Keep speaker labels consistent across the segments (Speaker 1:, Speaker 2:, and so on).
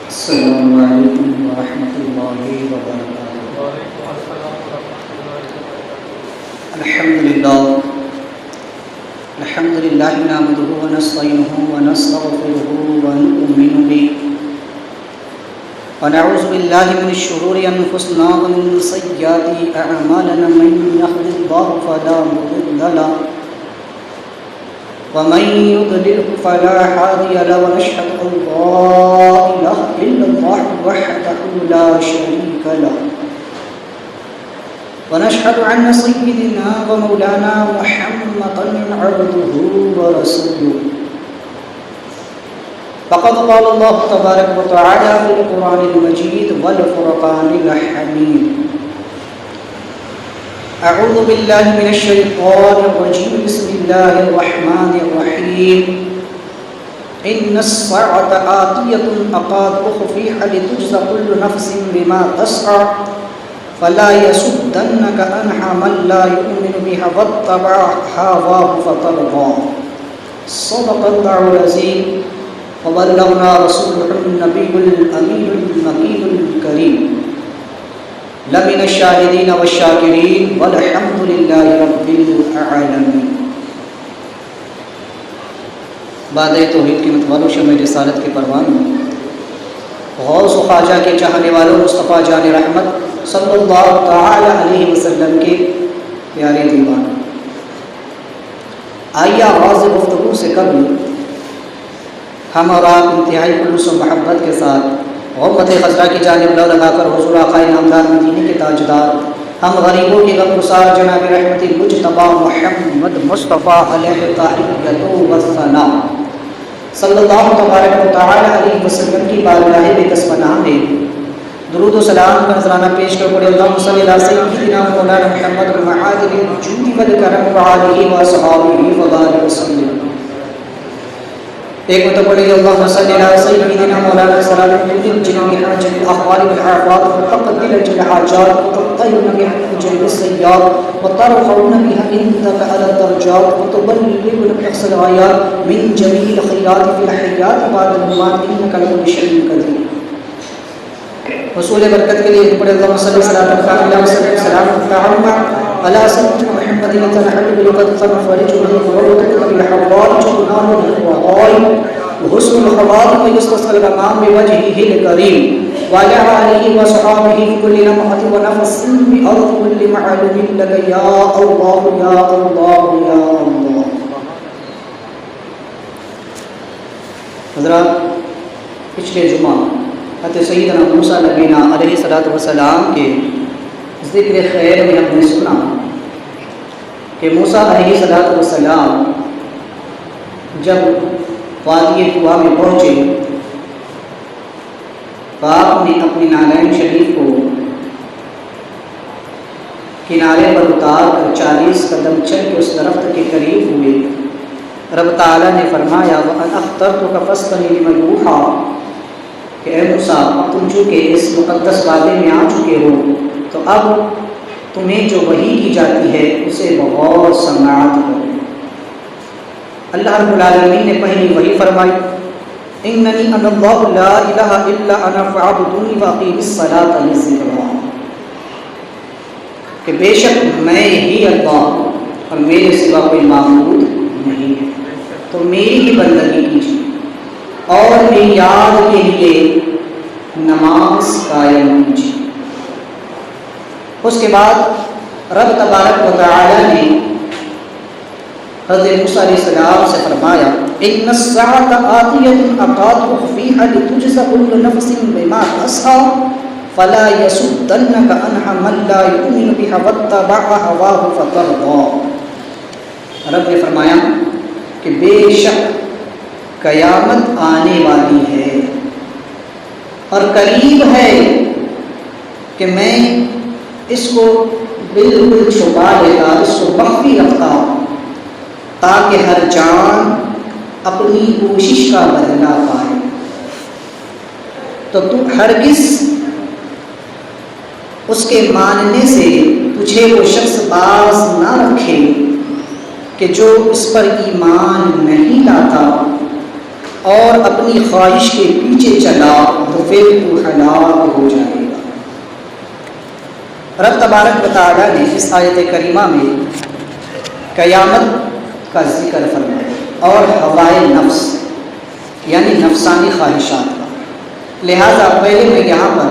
Speaker 1: السلام علیکم ورحمۃ اللہ وبرکاتہ۔ الحمد للہ نحمده ونستعینه ونستغفره ونؤمن به ونعوذ باللہ من شرور انفسنا ومن سیئات اعمالنا، من يهد الله فلا مضل له ومن يضلله فلا هادي له، ونشهد ان لا اله الا الله وحده لا شريك له، ونشهد ان سيدنا ومولانا محمدا عبده ورسوله. فقد قال الله تبارك وتعالى في القرآن المجيد والفرقان الحميد: أعوذ بالله من الشيطان الرجيم، بسم الله الرحمن الرحيم. إن الساعة آتية أكاد أخفيها لتجزى كل نفس بما تسعى فلا يصدنك عنها من لا يؤمن بها واتبع هواه فترضى. صدق الله العظيم وبلغنا رسوله النبي الأمين المكين الكريم، لمن الشاهدين والشاكرين والحمد لله رب العالمين. بعد توحید کی متوالوں شمع رسالت کے پروانوں، غوث و خواجہ کے چاہنے والوں، مصطفیٰ جان رحمت صلی اللہ تعالی علیہ وسلم کے پیارے دیوانوں، آئیے آغاز گفتگو سے قبل ہم اور آپ انتہائی خلوص و محبت کے ساتھ غمت خضرا کی جانب لو لگا کر حضور آقا نامدار مدینے کے تاجدار، ہم غریبوں کے غم گسار جناب رحمت المجتبی محمد مصطفیٰ علیہ تحیۃ و ثنا صلی اللہ تبارک و تعالی علیہ وسلم کی بارگاہ بقدس پناہ میں درود و سلام کا نذرانہ پیش کر پڑے اللہم صلی علی سیدنا مولانا محمد المعادل الجود والکرم وعلیہ وصحابہ وبارک وسلم. ایک مطلب پڑھیں گے اللہم صلی علی سیدنا مولانا صلی جنوبی حاجت الاحوال والحافات وتقدر الحاجات وتطیرنا بها جلب السیار وترفعنا بها عندك على الدرجات وتبلغنا بأقصى الغايات من جميع الخيرات في الحيات بعد الممات انك لكل شيء قدير. حصول برکت کے لیے پڑھیں اللہم صلی علی سیدنا محمد على سيدنا محمد تنحل بالقدر فرج وتكتب بالحوائج ونال بالوضائع وحسن الخواتم يستصل الامام بوجهه الكريم وعلى اله وصحبه في كل لمحه ونفس بارض كل معلوم لك يا الله يا الله يا الله. حضرات، پچھلے جمعہ حضرت سیدنا موسیٰ نبینا علیہ السلام کے ذکر خیر میں ہم نے سنا کہ موسیٰ علیہ السلام جب وادی طویٰ میں پہنچے تو آپ نے اپنی نالین شریف کو کنارے پر اتار کر 40 قدم چل کے اس درخت کے قریب ہوئے. رب تعالیٰ نے فرمایا وَأَنْ أَخْتَرْتُكَ فَاسْتَمِعْ لِمَا يُوحَىٰ کہ اے موسیٰ، اب تم چونکہ اس مقدس وادی میں آ چکے ہو تو اب تمہیں جو وحی کی جاتی ہے اسے بغور سماعت کرو. اللہ رب العالمین نے پہلی وحی فرمائی اننی انا اللہ لا الہ الا انا فاعبدونی واقیم الصلاۃ لذکری، کہ بے شک میں ہی اللہ اور میرے سوا کوئی معبود نہیں ہے، تو میری ہی بندگی کیجیے اور میری یاد کے لیے نماز قائم کیجیے. اس کے بعد رب تبارک و تعالی نے حضرت موسیٰ علیہ السلام سے فرمایا ان الساعة آتیۃ اکاد اخفیھا لتجزی کل نفس بما تسعی فلا یصدنک عنہا من لا یؤمن بہا واتبع ہواہ فترضی. رب نے فرمایا کہ بے شک قیامت آنے والی ہے اور قریب ہے کہ میں اس کو بالکل چھپا لے گا، اس کو مخفی رکھتا ہوں تاکہ ہر جان اپنی کوشش کا بدلہ پائے. تو تو ہرگز اس کے ماننے سے تجھے وہ شخص باز نہ رکھے کہ جو اس پر ایمان نہیں لاتا اور اپنی خواہش کے پیچھے چلا تو پھر تو ہلاک ہو جائے گا۔ رب تبارک و تعالیٰ نے اس آیت کریمہ میں قیامت کا ذکر فرمایا اور ہوائے نفس یعنی نفسانی خواہشات کا۔ لہٰذا پہلے میں یہاں پر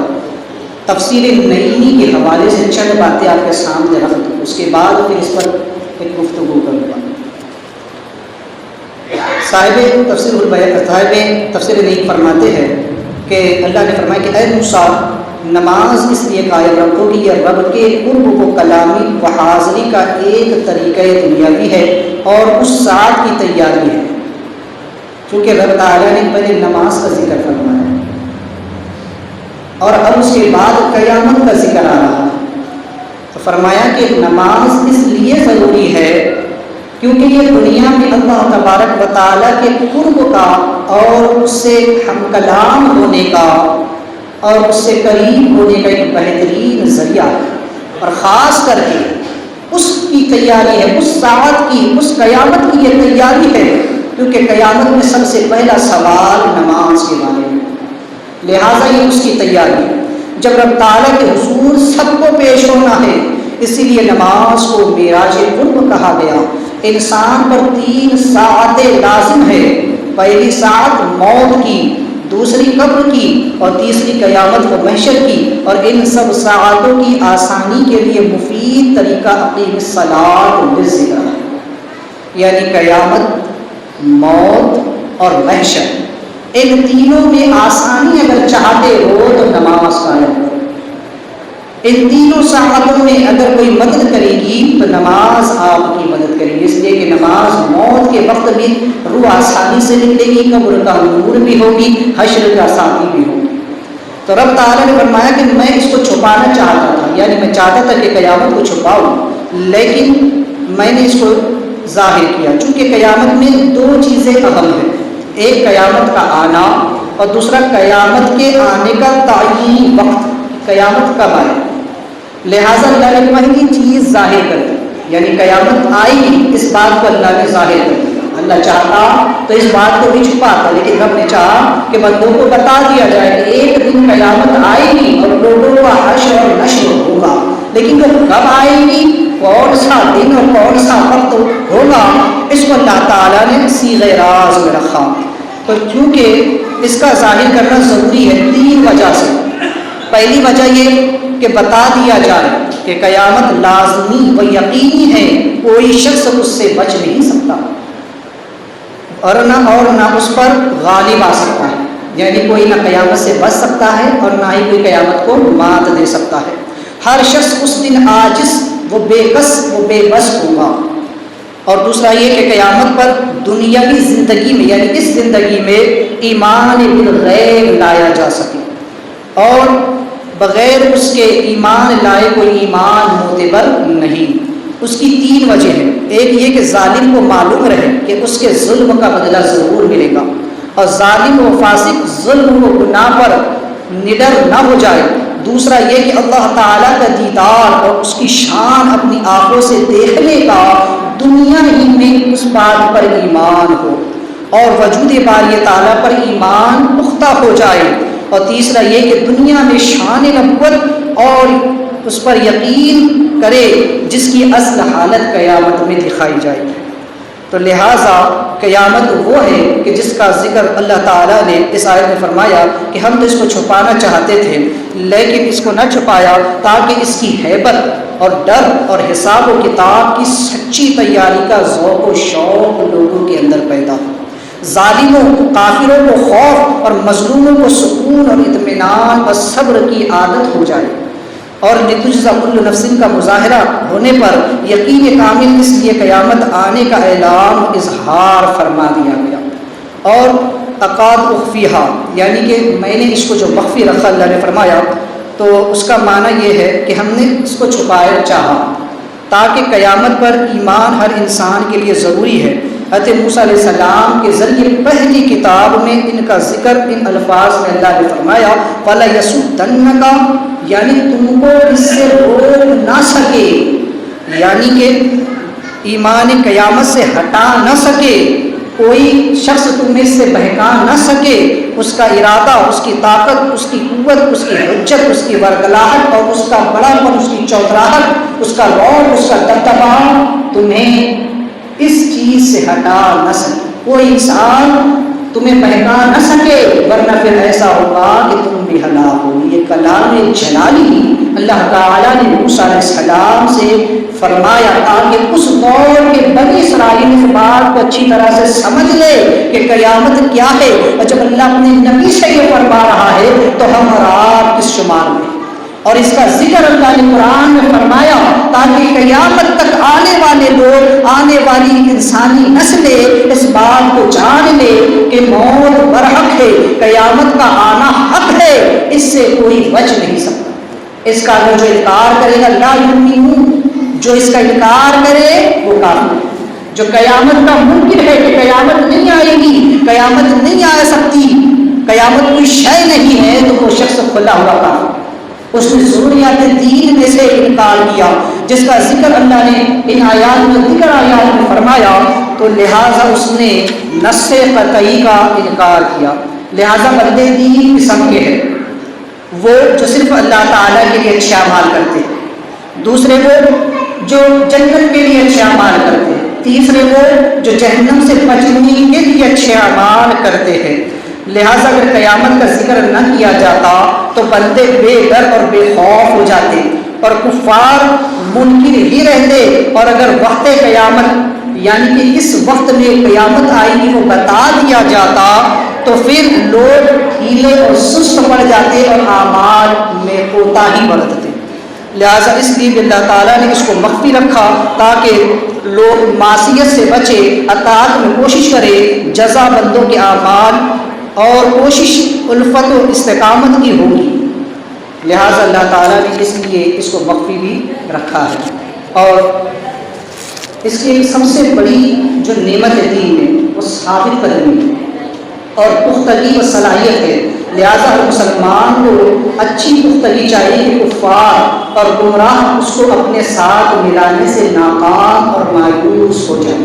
Speaker 1: تفسیر نعیمی کے حوالے سے چند باتیں آپ کے سامنے رکھ دوں، اس کے بعد پھر اس پر ایک گفتگو کروں گا۔ صاحب تفسیر نعیم فرماتے ہیں کہ اللہ نے فرمایا کہ اے موسیٰ نماز اس لیے قائم رکھو کہ یہ رب کے قرب و کلامی و حاضری کا ایک طریقہ دنیاوی ہے اور اس ساتھ کی تیاری ہے، چونکہ رب تعالیٰ نے پہلے نماز کا ذکر فرمایا اور اب اس کے بعد قیامت کا ذکر آ رہا ہے، تو فرمایا کہ نماز اس لیے ضروری ہے کیونکہ یہ دنیا میں اللہ تبارک و تعالیٰ کے قرب کا اور اس سے ہم کلام ہونے کا اور اس سے قریب ہونے کا ایک بہترین ذریعہ ہے، اور خاص کر کے اس کی تیاری ہے، اس ساعت کی، اس قیامت کی یہ تیاری ہے، کیونکہ قیامت میں سب سے پہلا سوال نماز کے بارے میں، لہٰذا یہ اس کی تیاری ہے۔ جب رب تعالیٰ کے حضور سب کو پیش ہونا ہے، اسی لیے نماز کو معراج قرب کہا گیا۔ انسان پر 3 ساعتیں لازم ہے، پہلی ساعت موت کی، دوسری قبر کی اور تیسری قیامت و محشر کی، اور ان سب ساعتوں کی آسانی کے لیے مفید طریقہ اقیم الصلاۃ بالذکر ہے، یعنی قیامت، موت اور محشر، ان تینوں میں آسانی اگر چاہتے ہو تو نماز قائم کرو۔ ان تینوں ساعتوں میں اگر کوئی مدد کرے گی تو نماز آپ کی مدد کرے گی، اس لیے کہ نماز موت کے وقت بھی روح آسانی سے نکلے گی، قبر کا نور بھی ہوگی، حشر کا ساتھی بھی ہوگی۔ تو رب تعالیٰ نے فرمایا کہ میں اس کو چھپانا چاہتا تھا، یعنی میں چاہتا تھا کہ قیامت کو چھپاؤں، لیکن میں نے اس کو ظاہر کیا، چونکہ قیامت میں 2 چیزیں اہم ہیں، ایک قیامت کا آنا اور دوسرا قیامت کے آنے کا تعینی وقت، قیامت کب آئے، لہٰذا اللہ نے پہلی چیز ظاہر کر دی، یعنی قیامت آئے گی، اس بات کو اللہ نے ظاہر کر دیا۔ اللہ چاہتا تو اس بات کو بھی چھپاتا، لیکن رب نے چاہا کہ بندوں کو بتا دیا جائے کہ ایک دن قیامت آئے گی اور لوگوں کا حشر اور نشر ہوگا، لیکن وہ کب آئے گی، کون سا دن اور کون سا وقت ہوگا، اس کو اللہ تعالیٰ نے صیغہ راز میں رکھا۔ تو چونکہ اس کا ظاہر کرنا ضروری ہے 3 وجہ سے۔ پہلی وجہ یہ کہ بتا دیا جائے کہ قیامت لازمی و یقینی ہے، کوئی شخص اس سے بچ نہیں سکتا اور نہ اس پر غالب آ سکتا ہے، یعنی کوئی نہ قیامت سے بچ سکتا ہے اور نہ ہی کوئی قیامت کو مات دے سکتا ہے۔ ہر شخص اس دن عاجز و بے کس و بے بس ہوگا۔ اور دوسرا یہ کہ قیامت پر دنیاوی زندگی میں، یعنی اس زندگی میں ایمان بالغیب لایا جا سکے، اور بغیر اس کے ایمان لائے کوئی ایمان معتبر نہیں۔ اس کی 3 وجہ ہیں، ایک یہ کہ ظالم کو معلوم رہے کہ اس کے ظلم کا بدلہ ضرور ملے گا، اور ظالم و فاسق ظلم و گناہ پر نڈر نہ ہو جائے۔ دوسرا یہ کہ اللہ تعالیٰ کا دیدار اور اس کی شان اپنی آنکھوں سے دیکھنے کا دنیا ہی میں اس بات پر ایمان ہو، اور وجود باری تعالیٰ پر ایمان پختہ ہو جائے۔ اور تیسرا یہ کہ دنیا میں شان نبوت اور اس پر یقین کرے جس کی اصل حالت قیامت میں دکھائی جائے گی۔ تو لہٰذا قیامت وہ ہے کہ جس کا ذکر اللہ تعالیٰ نے اس آیت میں فرمایا کہ ہم تو اس کو چھپانا چاہتے تھے لیکن اس کو نہ چھپایا تاکہ اس کی ہیبت اور ڈر اور حساب و کتاب کی سچی تیاری کا ذوق و شوق لوگوں کے اندر پیدا ہو، ظالموں کافروں کو خوف اور مظلوموں کو سکون اور اطمینان اور صبر کی عادت ہو جائے، اور لتجزا کل نفس کا مظاہرہ ہونے پر یقین کامل اس لیے قیامت آنے کا اعلان اظہار فرما دیا گیا۔ اور اقاد اخفیہا یعنی کہ میں نے اس کو جو مخفی رکھا اللہ نے فرمایا، تو اس کا معنی یہ ہے کہ ہم نے اس کو چھپایا چاہا تاکہ قیامت پر ایمان ہر انسان کے لیے ضروری ہے۔ حضرت موسیٰ علیہ السلام کے ذریعے پہلی کتاب میں ان کا ذکر ان الفاظ میں اللہ نے فرمایا فَلَا يَسُدَّنَّكَ یعنی تم کو اس سے روک نہ سکے، یعنی کہ ایمان قیامت سے ہٹا نہ سکے، کوئی شخص تمہیں اس سے بہکا نہ سکے، اس کا ارادہ، اس کی طاقت، اس کی قوت، اس کی حجت، اس کی ورگلاہٹ اور اس کا بڑا پن، اس کی چودراہٹ، اس کا رعب، اس کا دبدبا تمہیں اس چیز سے ہٹا نہ سکے، کوئی انسان تمہیں بہکا نہ سکے، ورنہ پھر ایسا ہوگا کہ تم بھی ہلاک ہو۔ یہ کلام جلالی اللہ تعالیٰ نے موسیٰ علیہ السلام سے فرمایا تاکہ اس دور کے بنی اسرائیل اس بات کو اچھی طرح سے سمجھ لے کہ قیامت کیا ہے، اور جب اللہ اپنے نبی سے یہ فرما رہا ہے تو ہم اور آپ کس شمار میں، اور اس کا ذکر اللہ نے قرآن میں فرمایا تاکہ قیامت تک آنے والے لوگ، آنے والی انسانی نسلیں اس بات کو جان لے کہ موت برحق ہے، قیامت کا آنا حق ہے، اس سے کوئی بچ نہیں سکتا۔ اس کا اگر جو انکار کرے گا لا یؤمنون، جو اس کا انکار کرے وہ کافر ہے۔ جو قیامت کا منکر ہے کہ قیامت نہیں آئے گی، قیامت نہیں آ سکتی، قیامت کوئی شے نہیں ہے، تو وہ شخص کھلا ہوا کافر، اس نے ضروریات دین میں سے انکار کیا جس کا ذکر اللہ نے ان آیات میں، ذکر آیات میں فرمایا، تو لہٰذا اس نے نص قطعی کا انکار کیا۔ لہٰذا بندے تین قسم کے ہیں، وہ جو صرف اللہ تعالیٰ کے لیے اچھے اعمال کرتے ہیں، دوسرے وہ جو جنت کے لیے اچھے اعمال کرتے ہیں، تیسرے وہ جو جہنم سے بچنے کے لیے اچھے اعمال کرتے ہیں۔ لہٰذا اگر قیامت کا ذکر نہ کیا جاتا تو بندے بے ڈر اور بے خوف ہو جاتے اور کفار منکر ہی رہتے، اور اگر وقت قیامت یعنی کہ اس وقت میں قیامت آئے گی وہ بتا دیا جاتا تو پھر لوگ ہیلے اور سست پڑ جاتے اور اعمال میں کوتاہی برتتے۔ لہٰذا اس لیے اللہ تعالیٰ نے اس کو مخفی رکھا تاکہ لوگ معصیت سے بچے، اطاعت میں کوشش کرے، جزا بندوں کے اعمال اور کوشش الفت و استقامت کی ہوگی۔ لہٰذا اللہ تعالیٰ نے اس لیے اس کو مخفی بھی رکھا ہے۔ اور اس کی سب سے بڑی جو نعمت دین ہے وہ ثابت قدمی ہے اور پختگی و صلاحیت ہے۔ لہٰذا ہر مسلمان کو اچھی پختگی چاہیے کہ کفار اور گمراہ اس کو اپنے ساتھ ملانے سے ناکام اور مایوس ہو جائے۔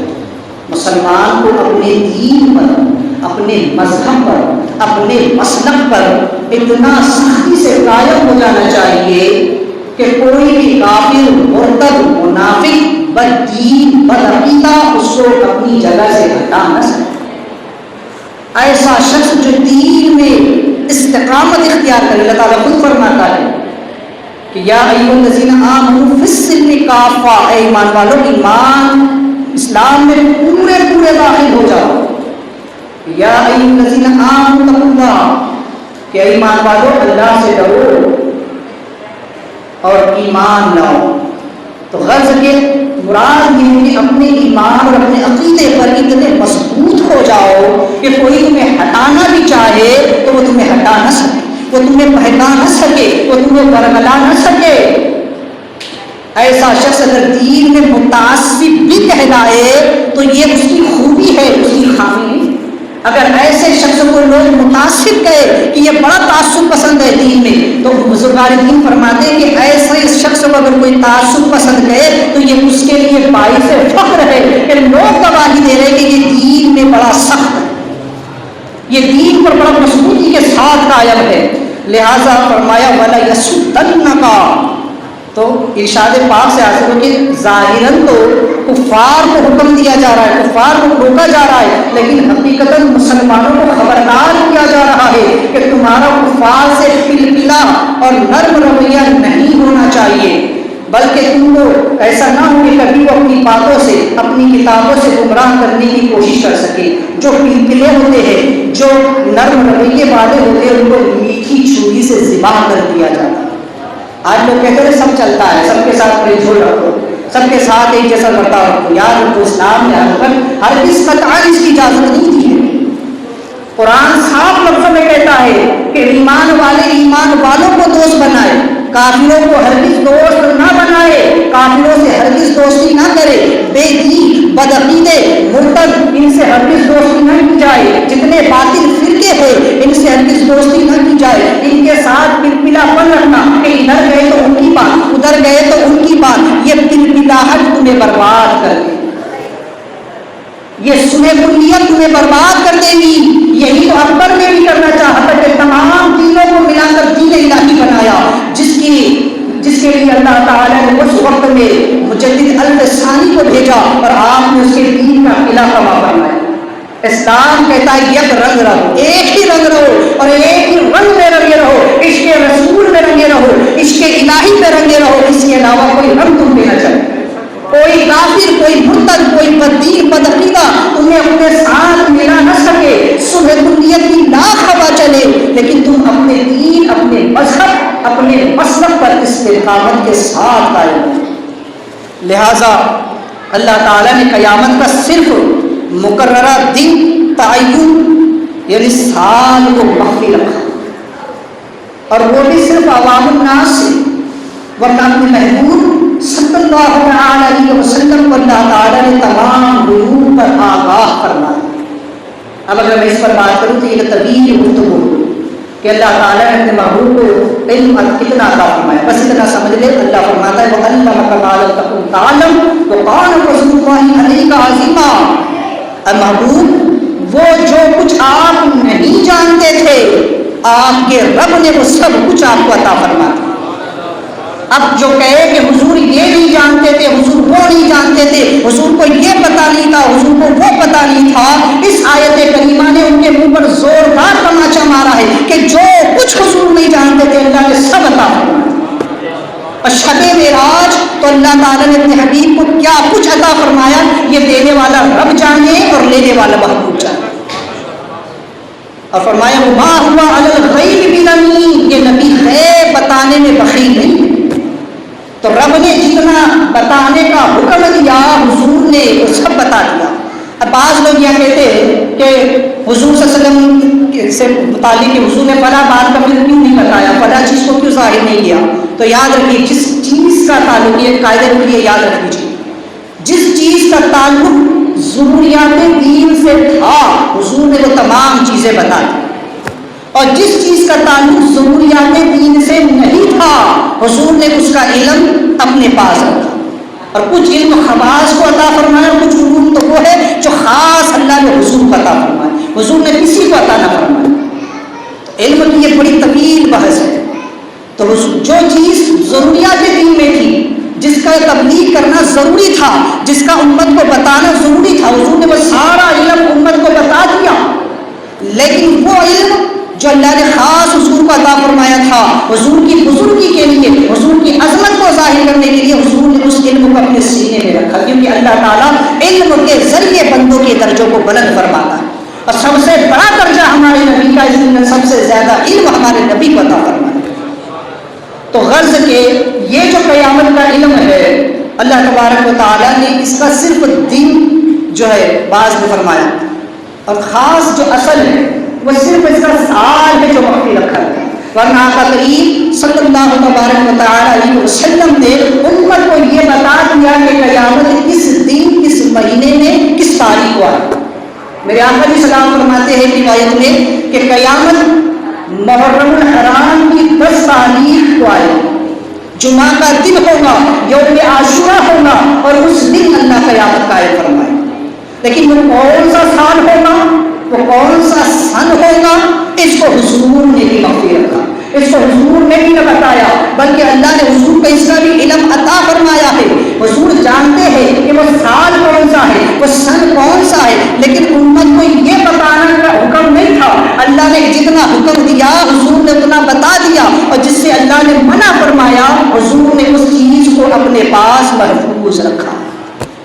Speaker 1: مسلمان کو اپنے دین پر، اپنے مذہب پر، اپنے مسلک پر اتنا سختی سے قائم ہو جانا چاہیے کہ کوئی بھی کافر، مرتد، منافق، بددین، بدعقیدہ اس کو اپنی جگہ سے ہٹا نہ سکے۔ ایسا شخص جو دین میں استقامت اختیار کرے، اللہ تعالیٰ خود فرماتا ہے کہ یا ایھا الذین آمنوا فی السلم کافہ، اے ایمان والو، ایمان اسلام میں پورے پورے داخل ہو جاؤ۔ یا ایھا الذین آمنوا اتقوا اللہ، کہ ایمان والو اللہ سے ڈرو اور ایمان لاؤ۔ تو غرض کے مراد یہ کہ اپنے ایمان اور اپنے عقیدے پر اتنے مضبوط ہو جاؤ کہ کوئی تمہیں ہٹانا بھی چاہے تو وہ تمہیں ہٹا نہ سکے، وہ تمہیں بہکا نہ سکے، وہ تمہیں برگلا نہ سکے۔ ایسا شخص اگر دین میں متعصب بھی کہلائے تو یہ اس کی خوبی ہے، اس کی خامی نہیں۔ اگر ایسے شخص کو لوگ متعصب کہے کہ یہ بڑا تعصب پسند ہے دین میں، تو بزرگان دین فرماتے ہیں کہ ایسے شخص کو اگر کوئی تعصب پسند کہے تو یہ اس کے لیے باعث فخر ہے کہ لوگ گواہی دے رہے کہ یہ دین میں بڑا سخت ہے، یہ دین پر بڑا مضبوطی کے ساتھ قائم ہے۔ لہٰذا فرمایا وَلَا يَسُدَّنَّكَ، تو ارشاد پاک سے حاصل ہو کہ ظاہراً تو کفار کو حکم دیا جا رہا ہے، کفار کو روکا جا رہا ہے، لیکن حقیقتاً مسلمانوں کو خبردار کیا جا رہا ہے کہ تمہارا کفار سے پلپلا اور نرم رویہ نہیں ہونا چاہیے، بلکہ تم کو ایسا نہ ہو کہ کبھی وہ اپنی باتوں سے، اپنی کتابوں سے گمراہ کرنے کی کوشش کر سکے۔ جو پلپلے ہوتے ہیں، جو نرم رویے والے ہوتے ہیں، ان کو میٹھی چھری سے ذبح کر دیا جاتا ہے۔ آج لوگ کہتے ہیں سب چلتا ہے، سب کے ساتھ پریز رکھو، سب کے ساتھ ایک جیسا برتاؤ رکھو۔ یار ان کو اسلام نے ہر کس قطعہ اس کی اجازت نہیں دی ہے۔ قرآن صاف لفظوں میں کہتا ہے کہ ایمان والے ایمان والوں کو دوست بنائے، کافروں کو ہرگز دوست نہ بنائے، کافروں سے ہرگز دوستی نہ کرے، بے دین، بدعقیدے، مرتد، ان سے ہرگز دوستی نہ کی جائے، جتنے باطل فرقے ہیں ان سے ہرگز دوستی نہ کی جائے، ان کے ساتھ پلپلا پن رکھنا کہ ادھر گئے تو ان کی بات، ادھر گئے تو ان کی بات، یہ پلپلاہٹ تمہیں برباد کر دے، یہ صلح کلیت تمہیں برباد کر دے گی. یہی تو اکبر نے بھی کرنا چاہا تھا کہ تمام دینوں کو ملا کر دین الہی بنایا، جس کے لیے اللہ تعالیٰ نے اس وقت میں مجدد الثانی کو بھیجا اور آپ نے اس کے دین کا قلعہ کما فرمایا. اسلام کہتا ہے یک رنگ رہو، ایک ہی رنگ رہو اور ایک ہی رنگ میں رنگے رہو، عشق رسول میں رنگے رہو، عشق الہی میں رنگے رہو. اس کے علاوہ کوئی رنگ تم پہ نہ چلے. کوئی کافر، کوئی مرتد، کوئی بدین بدعقیدہ تمہیں اپنے ساتھ ملا نہ سکے. صلح کلیت کی لاکھ ہوا چلے لیکن تم اپنے دین، اپنے مذہب، اپنے مسلک پر استقامت کے ساتھ قائم ہو. لہذا اللہ تعالیٰ نے قیامت کا صرف مقررہ دن تعین یعنی سال کو مخفی رکھا، اور وہ بھی صرف عوام الناس سے، ورنہ اپنے محبوب صلی اللہ علیہ وسلم کو اللہ تعالیٰ نے تمام غیوب پر آگاہ فرمایا. اب اگر میں اس پر بات کروں تو یہ طویل گفتگو کہ اللہ تعالیٰ نے اپنے محبوب کو علم کتنا عطا فرمایا. بس اتنا سمجھ لے، اللہ فرماتا ہے وَعَلَّمَكَ مَا لَمْ تَكُن تَعْلَمْ وَكَانَ رَسُولُ اللَّهِ عَلَيْكَ عَظِيمًا. اے محبوب، وہ جو کچھ آپ نہیں جانتے تھے آپ کے رب نے وہ سب کچھ آپ کو عطا فرمایا. اب جو کہے کہ حضور یہ نہیں جانتے تھے، حضور وہ نہیں جانتے تھے، حضور کو یہ پتہ نہیں تھا، حضور کو وہ پتہ نہیں تھا، اس آیت کریمہ نے ان کے منہ پر زوردار تماچا مارا ہے کہ جو کچھ حضور نہیں جانتے تھے اللہ نے سب عطا فرمایا. اور شب معراج تو اللہ تعالیٰ نے اپنے حبیب کو کیا کچھ عطا فرمایا یہ دینے والا رب جانے اور لینے والا محبوب جانے. اور فرمایا وما ہوا علی الغیب بضنین، یہ نبی غیب بتانے میں بخیل نہیں. تو رب نے جتنا بتانے کا حکم دیا حضور نے وہ سب بتا دیا. اب بعض لوگ یہ کہتے ہیں کہ حضور صلی اللہ علیہ وسلم سے متعلق کہ حضور نے فلاں بات کا پھر کیوں نہیں بتایا، فلاں چیز کو کیوں ظاہر نہیں کیا. تو یاد رکھیے جس چیز کا تعلق، یہ قاعدے کے لیے یاد رکھ لیجیے، جس چیز کا تعلق ضروریات دین سے تھا حضور نے وہ تمام چیزیں بتا دی، اور جس چیز کا تعلق ضروریات دین سے نہیں تھا حضور نے اس کا علم اپنے پاس رکھا. اور کچھ علم خواص کو عطا فرمایا، کچھ علوم تو وہ ہے جو خاص اللہ نے حضور کو عطا فرمایا، حضور نے کسی کو عطا نہ فرمایا. علم کی یہ بڑی طویل بحث ہے. تو جو چیز ضروریات دین میں تھی، جس کا تبلیغ کرنا ضروری تھا، جس کا امت کو بتانا ضروری تھا، حضور نے وہ سارا علم امت کو بتا دیا. لیکن وہ علم جو اللہ نے خاص حضور کو عطا فرمایا تھا حضور کی بزرگی کے لیے، حضور کی عظمت کو ظاہر کرنے کے لیے حضور نے اس علم کو اپنے سینے میں رکھا. کیونکہ اللہ تعالیٰ علم کے ذریعے بندوں کے درجوں کو بلند فرماتا ہے، اور سب سے بڑا درجہ ہمارے نبی کا، اس نے سب سے زیادہ علم ہمارے نبی کو عطا فرمایا. تو غرض کہ یہ جو قیامت کا علم ہے اللہ تبارک و تعالیٰ نے اس کا صرف دن جو ہے بعض نے فرمایا، اور خاص جو اصل ہے وہ صرف اس کا سال ہے جو مخفی رکھا ہے. ورنہ آقا کریم صلی اللہ تبارک و تعالیٰ علیہ وسلم نے امت کو یہ بتا دیا کہ قیامت کس دن، کس مہینے میں، کس تاریخ کو آئے. میرے آقا علیہ السلام فرماتے ہیں روایت میں کہ قیامت محرم الحرام کی 10 تاریخ کو آئے، جمعہ کا دن ہوگا، یوم عاشورہ ہوگا، اور اس دن اللہ قیامت قائم فرمائے. لیکن وہ کون سا سال ہوگا، وہ کون سا سن ہوگا، اس کو حضور نے بھی مخفی رکھا، اس کو حضور نے بھی نہ بتایا، بلکہ اللہ نے حضور کو اس کا بھی علم عطا فرمایا ہے. حضور جانتے ہیں کہ وہ سال کون سا ہے، وہ سن کون سا ہے، لیکن امت کو یہ بتانا کا حکم نہیں تھا. اللہ نے جتنا حکم دیا حضور نے اتنا بتا دیا، اور جس سے اللہ نے منع فرمایا حضور نے اس چیز کو اپنے پاس محفوظ رکھا.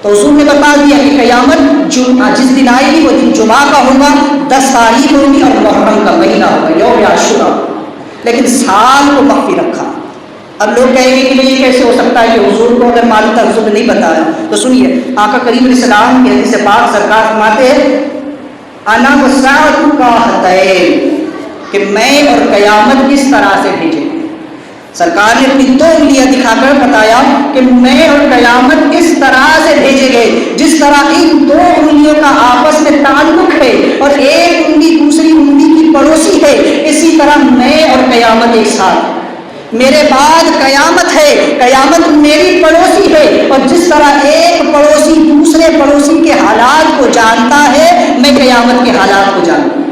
Speaker 1: تو حضور نے بتا دیا کہ قیامت جس دن آئے گی وہ دن جمعہ کا ہوگا، 10 تاریخ ہوگی اور محرم کا مہینہ ہوگا، یوم عاشورہ. لیکن سال کو مخفی رکھا. اب لوگ کہیں گے کہ یہ کیسے ہو سکتا ہے کہ حضور کو اگر معلوم تھا حضور نے نہیں بتایا. تو سنیے آقا کریم علیہ السلام کی حدیث پاک سرکار فرماتے ہیں انا والساعۃ کاہتین، کہ میں اور قیامت کس طرح سے بھیجے. سرکار نے اپنی 2 انگلیاں دکھا کر بتایا کہ میں اور قیامت اس طرح سے بھیجے گئے جس طرح ان 2 انگلیوں کا آپس میں تعلق ہے اور ایک انگلی دوسری انگلی کی پڑوسی ہے، اسی طرح میں اور قیامت ایک ساتھ. میرے بعد قیامت ہے، قیامت میری پڑوسی ہے، اور جس طرح ایک پڑوسی دوسرے پڑوسی کے حالات کو جانتا ہے، میں قیامت کے حالات کو جانتا ہوں۔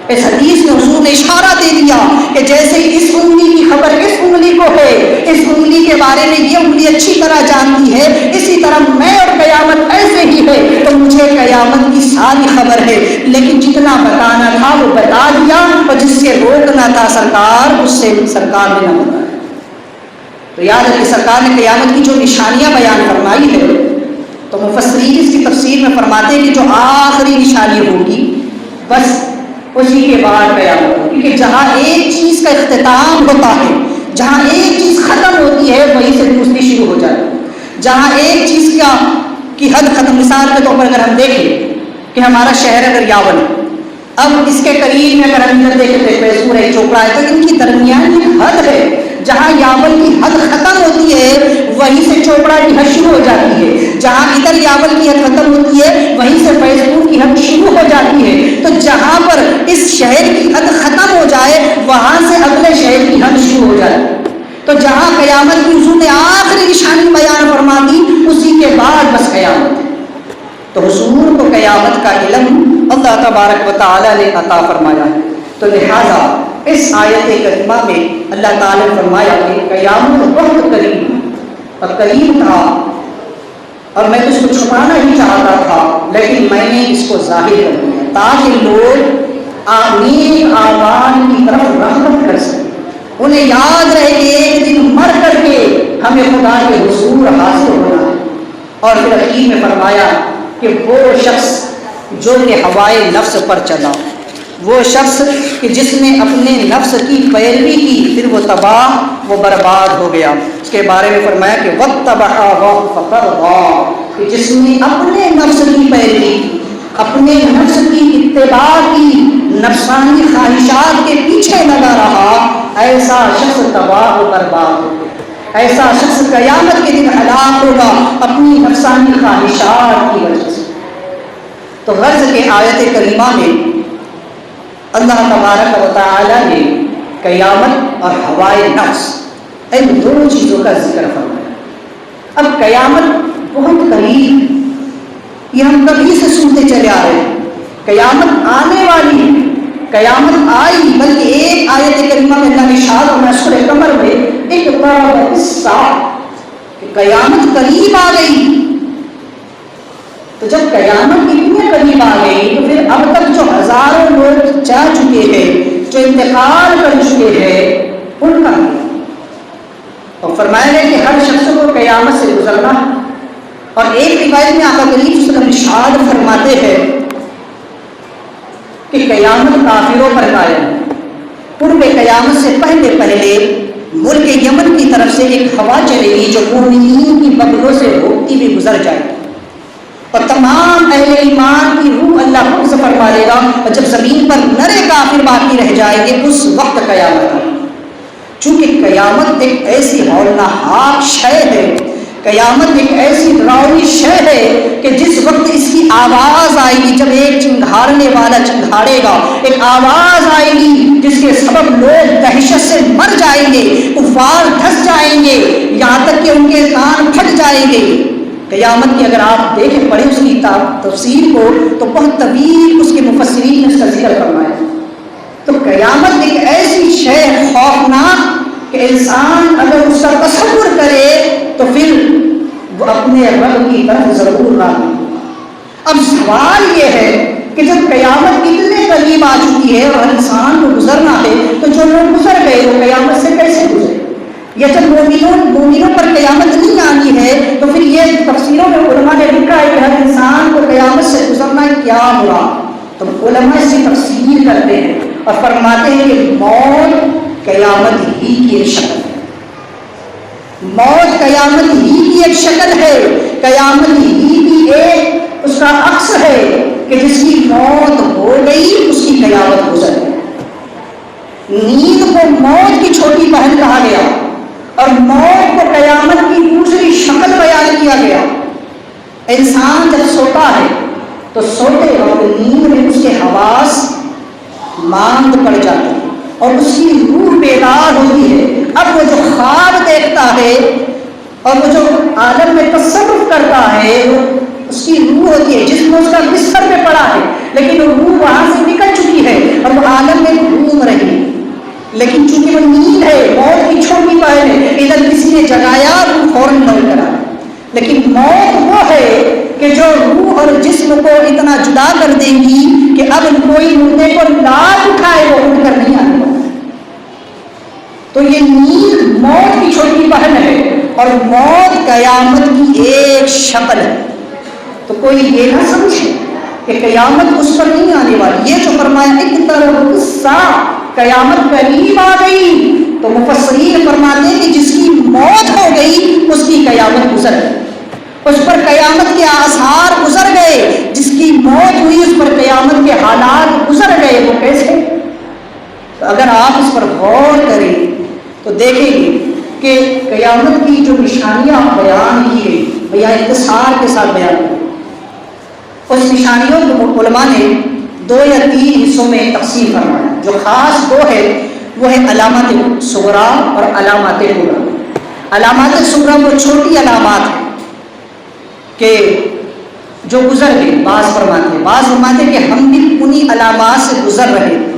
Speaker 1: اس حدیث میں حضور نے اشارہ دے دیا کہ جیسے اس انگلی کی خبر اس انگلی کو ہے، اس انگلی کے بارے میں یہ انگلی اچھی طرح جانتی ہے، اسی طرح میں اور قیامت ایسے ہی ہے، تو مجھے قیامت کی ساری خبر ہے، لیکن جتنا بتانا تھا وہ بتا دیا، اور جس سے روکنا تھا سرکار، اس سے سرکار نے نہ بتایا۔ تو یاد ہے کہ سرکار نے قیامت کی جو نشانیاں بیان فرمائی ہے، تو مفسرین اس کی تفسیر میں فرماتے ہیں کہ جو آخری نشانی ہوگی بس اسی کے بعد قیامت ہوگی، کیونکہ جہاں ایک چیز کا اختتام ہوتا ہے، جہاں ایک چیز ختم ہوتی ہے، وہیں سے دوسری شروع ہو جاتی ہے۔ جہاں ایک چیز کی حد ختم، مثال کے طور پر اگر ہم دیکھیں کہ ہمارا شہر اگر یاون ہے، اب اس کے قریب میں اگر ہم ادھر دیکھیں پیسور ہے، چوپڑا ہے، تو ان کی درمیانی حد ہے، جہاں یاون کی حد ختم ہوتی ہے وہیں سے چوپڑا کی حد شروع ہو جاتی ہے، جہاں ادھر یاون کی حد ختم ہوتی ہے وہیں سے فیضپور کی حد شروع ہو جاتی ہے۔ تو جہاں پر اس شہر کی حد ختم ہو جائے وہاں سے اگلے شہر کی حد شروع ہو جائے، تو جہاں قیامت کی حضور نے آخری نشانی بیان فرما دی، اسی کے بعد بس قیامت ہے۔ تو حضور کو قیامت کا علم اللہ تبارک و تعالیٰ نے عطا فرمایا ہے، تو لہذا اس آیت کریمہ میں اللہ تعالیٰ نے فرمایا کہ قیامت بہت قریب اور قریب تھا، اور میں اس کو چھپانا ہی چاہتا تھا، لیکن میں نے اس کو ظاہر کر دیا تاکہ لوگ آمین آمان کی طرف رغبت کر سکیں، انہیں یاد رہے کہ ایک دن مر کر کے ہمیں خدا کے حضور حاصل ہونا ہے۔ اور پھر اخیر میں فرمایا کہ وہ شخص جو کہ ہوائے نفس پر چلا، وہ شخص کہ جس نے اپنے نفس کی پیروی کی، پھر وہ تباہ و برباد ہو گیا۔ اس کے بارے میں فرمایا کہ وَاتَّبَعَ هَوَاهُ فَتَرْضَىٰ، کہ جس نے اپنے نفس کی پیروی، اپنے نفس کی اتباع کی، نفسانی خواہشات کے پیچھے لگا رہا، ایسا شخص تباہ و برباد ہو گیا، ایسا شخص قیامت کے دن ہلاک ہوگا اپنی نفسانی خواہشات کی وجہ سے۔ تو غرض کے آیت کریمہ میں اللہ تبارک و تعالی نے قیامت اور ہوائے نفس ان دونوں چیزوں کا ذکر فرمایا۔ اب قیامت بہت قریب، یہ ہم کبھی سے سنتے چلے آ رہے ہیں، قیامت آنے والی ہے، قیامت آئی، بلکہ ایک آیت کریمہ میں اللہ نے ارشاد فرمایا سورہ قمر میں اقتربت الساعہ، کہ قیامت قریب آ گئی۔ تو جب قیامت اتنے قریب آ گئی تو پھر اب تک جو ہزاروں لوگ جا چکے ہیں، جو انتقال کر چکے ہیں، ان کا اور فرمایا گیا کہ ہر شخص کو قیامت سے گزرنا ہے۔ اور ایک روایت میں آقا کریم صلی اللہ علیہ وسلم ارشاد فرماتے ہیں کہ قیامت کافروں پر قائم ہے۔ قرب قیامت سے پہلے پہلے ملک یمن کی طرف سے ایک ہوا چلے گی جو مومنین کی بغلوں سے ہوتی ہوئی گزر جائے گی، اور تمام اہل ایمان کی روح اللہ قبض فرما لے گا، اور جب زمین پر نرے کافر باقی رہ جائیں گے اس وقت قیامت ہے۔ چونکہ قیامت ایک ایسی ہولناک شے ہے، قیامت ایک ایسی ڈراؤنی شے ہے کہ جس وقت اس کی آواز آئے گی، جب ایک چنگھاڑنے والا چنگھاڑے گا، ایک آواز آئے گی جس کے سبب لوگ دہشت سے مر جائیں گے، کفار دھس جائیں گے، یہاں تک کہ ان کے کان پھٹ جائیں گے۔ قیامت کی اگر آپ دیکھیں پڑھیں اس کی تفسیر کو تو بہت طویل اس کے مفسرین نے اس کا ذکر فرمایا۔ تو قیامت ایک ایسی شے خوفناک کہ انسان اگر اس کا تصور کرے تو پھر وہ اپنے رب کی طرف ضرور راغب۔ اب سوال یہ ہے کہ جب قیامت اتنے قریب آ چکی ہے اور انسان کو گزرنا ہے تو جو لوگ گزر گئے وہ قیامت سے کیسے گزرے؟ یا جب مومنوں پر قیامت نہیں آنی ہے تو پھر یہ تفسیروں میں علماء نے لکھا ہے کہ ہر انسان کو قیامت سے گزرنا کیا ہوا؟ تو علماء اس کی تفسیر کرتے ہیں اور فرماتے ہیں کہ موت قیامت ہی کی ایک شکل ہے، موت قیامت ہی کی ایک شکل ہے، قیامت ہی کی ایک اس کا عکس ہے کہ جس کی موت ہو گئی اس کی قیامت گزر گئی۔ نیند کو موت کی چھوٹی بہن کہا گیا اور موت کو قیامت کی دوسری شکل بیان کیا گیا۔ انسان جب سوتا ہے تو سوتے وقت نیند میں اس کے حواس ماند پڑ جاتے ہیں اور اس کی روح بیدار بیدار ہوتی ہے، اب وہ جو خواب دیکھتا ہے اور وہ جو عالم میں تصرف کرتا ہے وہ اس کی روح ہوتی ہے، جسم اس کا بستر پہ پڑا ہے لیکن وہ روح وہاں سے نکل چکی ہے اور وہ عالم میں گھوم رہی ہے، لیکن چونکہ وہ نیند ہے، موت کی چھوٹی بہن ہے، ادھر کسی نے جگایا روح فوراً لوٹ کر آئی۔ لیکن موت وہ ہے کہ جو روح اور جسم کو اتنا جدا کر دے گی کہ اب کوئی مردے کو لاد اٹھائے وہ اٹھ کر نہیں آنے والا۔ تو یہ نیند موت کی چھوٹی بہن ہے اور موت قیامت کی ایک شکل ہے۔ تو کوئی یہ نہ سمجھے کہ قیامت اس پر نہیں آنے والی، یہ جو فرمایا اقترب الساعہ، قیامت قریب آ گئی، تو مفسرین فرماتے ہیں کہ جس کی موت ہو گئی اس کی قیامت گزر گئی، اس پر قیامت کے آثار گزر گئے، جس کی موت ہوئی اس پر قیامت کے حالات گزر گئے۔ وہ کیسے؟ تو اگر آپ اس پر غور کریں تو دیکھیں گے کہ قیامت کی جو نشانیاں بیان کی گئی، بیان اختصار کے ساتھ بیان کی، اس نشانیوں کو علماء نے 2 یا 3 حصوں میں تقسیم فرمایا۔ جو خاص 2 ہے وہ ہے علامات صغریٰ اور علامات کبریٰ۔ علامات صغریٰ وہ چھوٹی علامات ہیں کہ جو گزر گئے، بعض فرماتے ہیں کہ ہم بھی انہی علامات سے گزر رہے ہیں،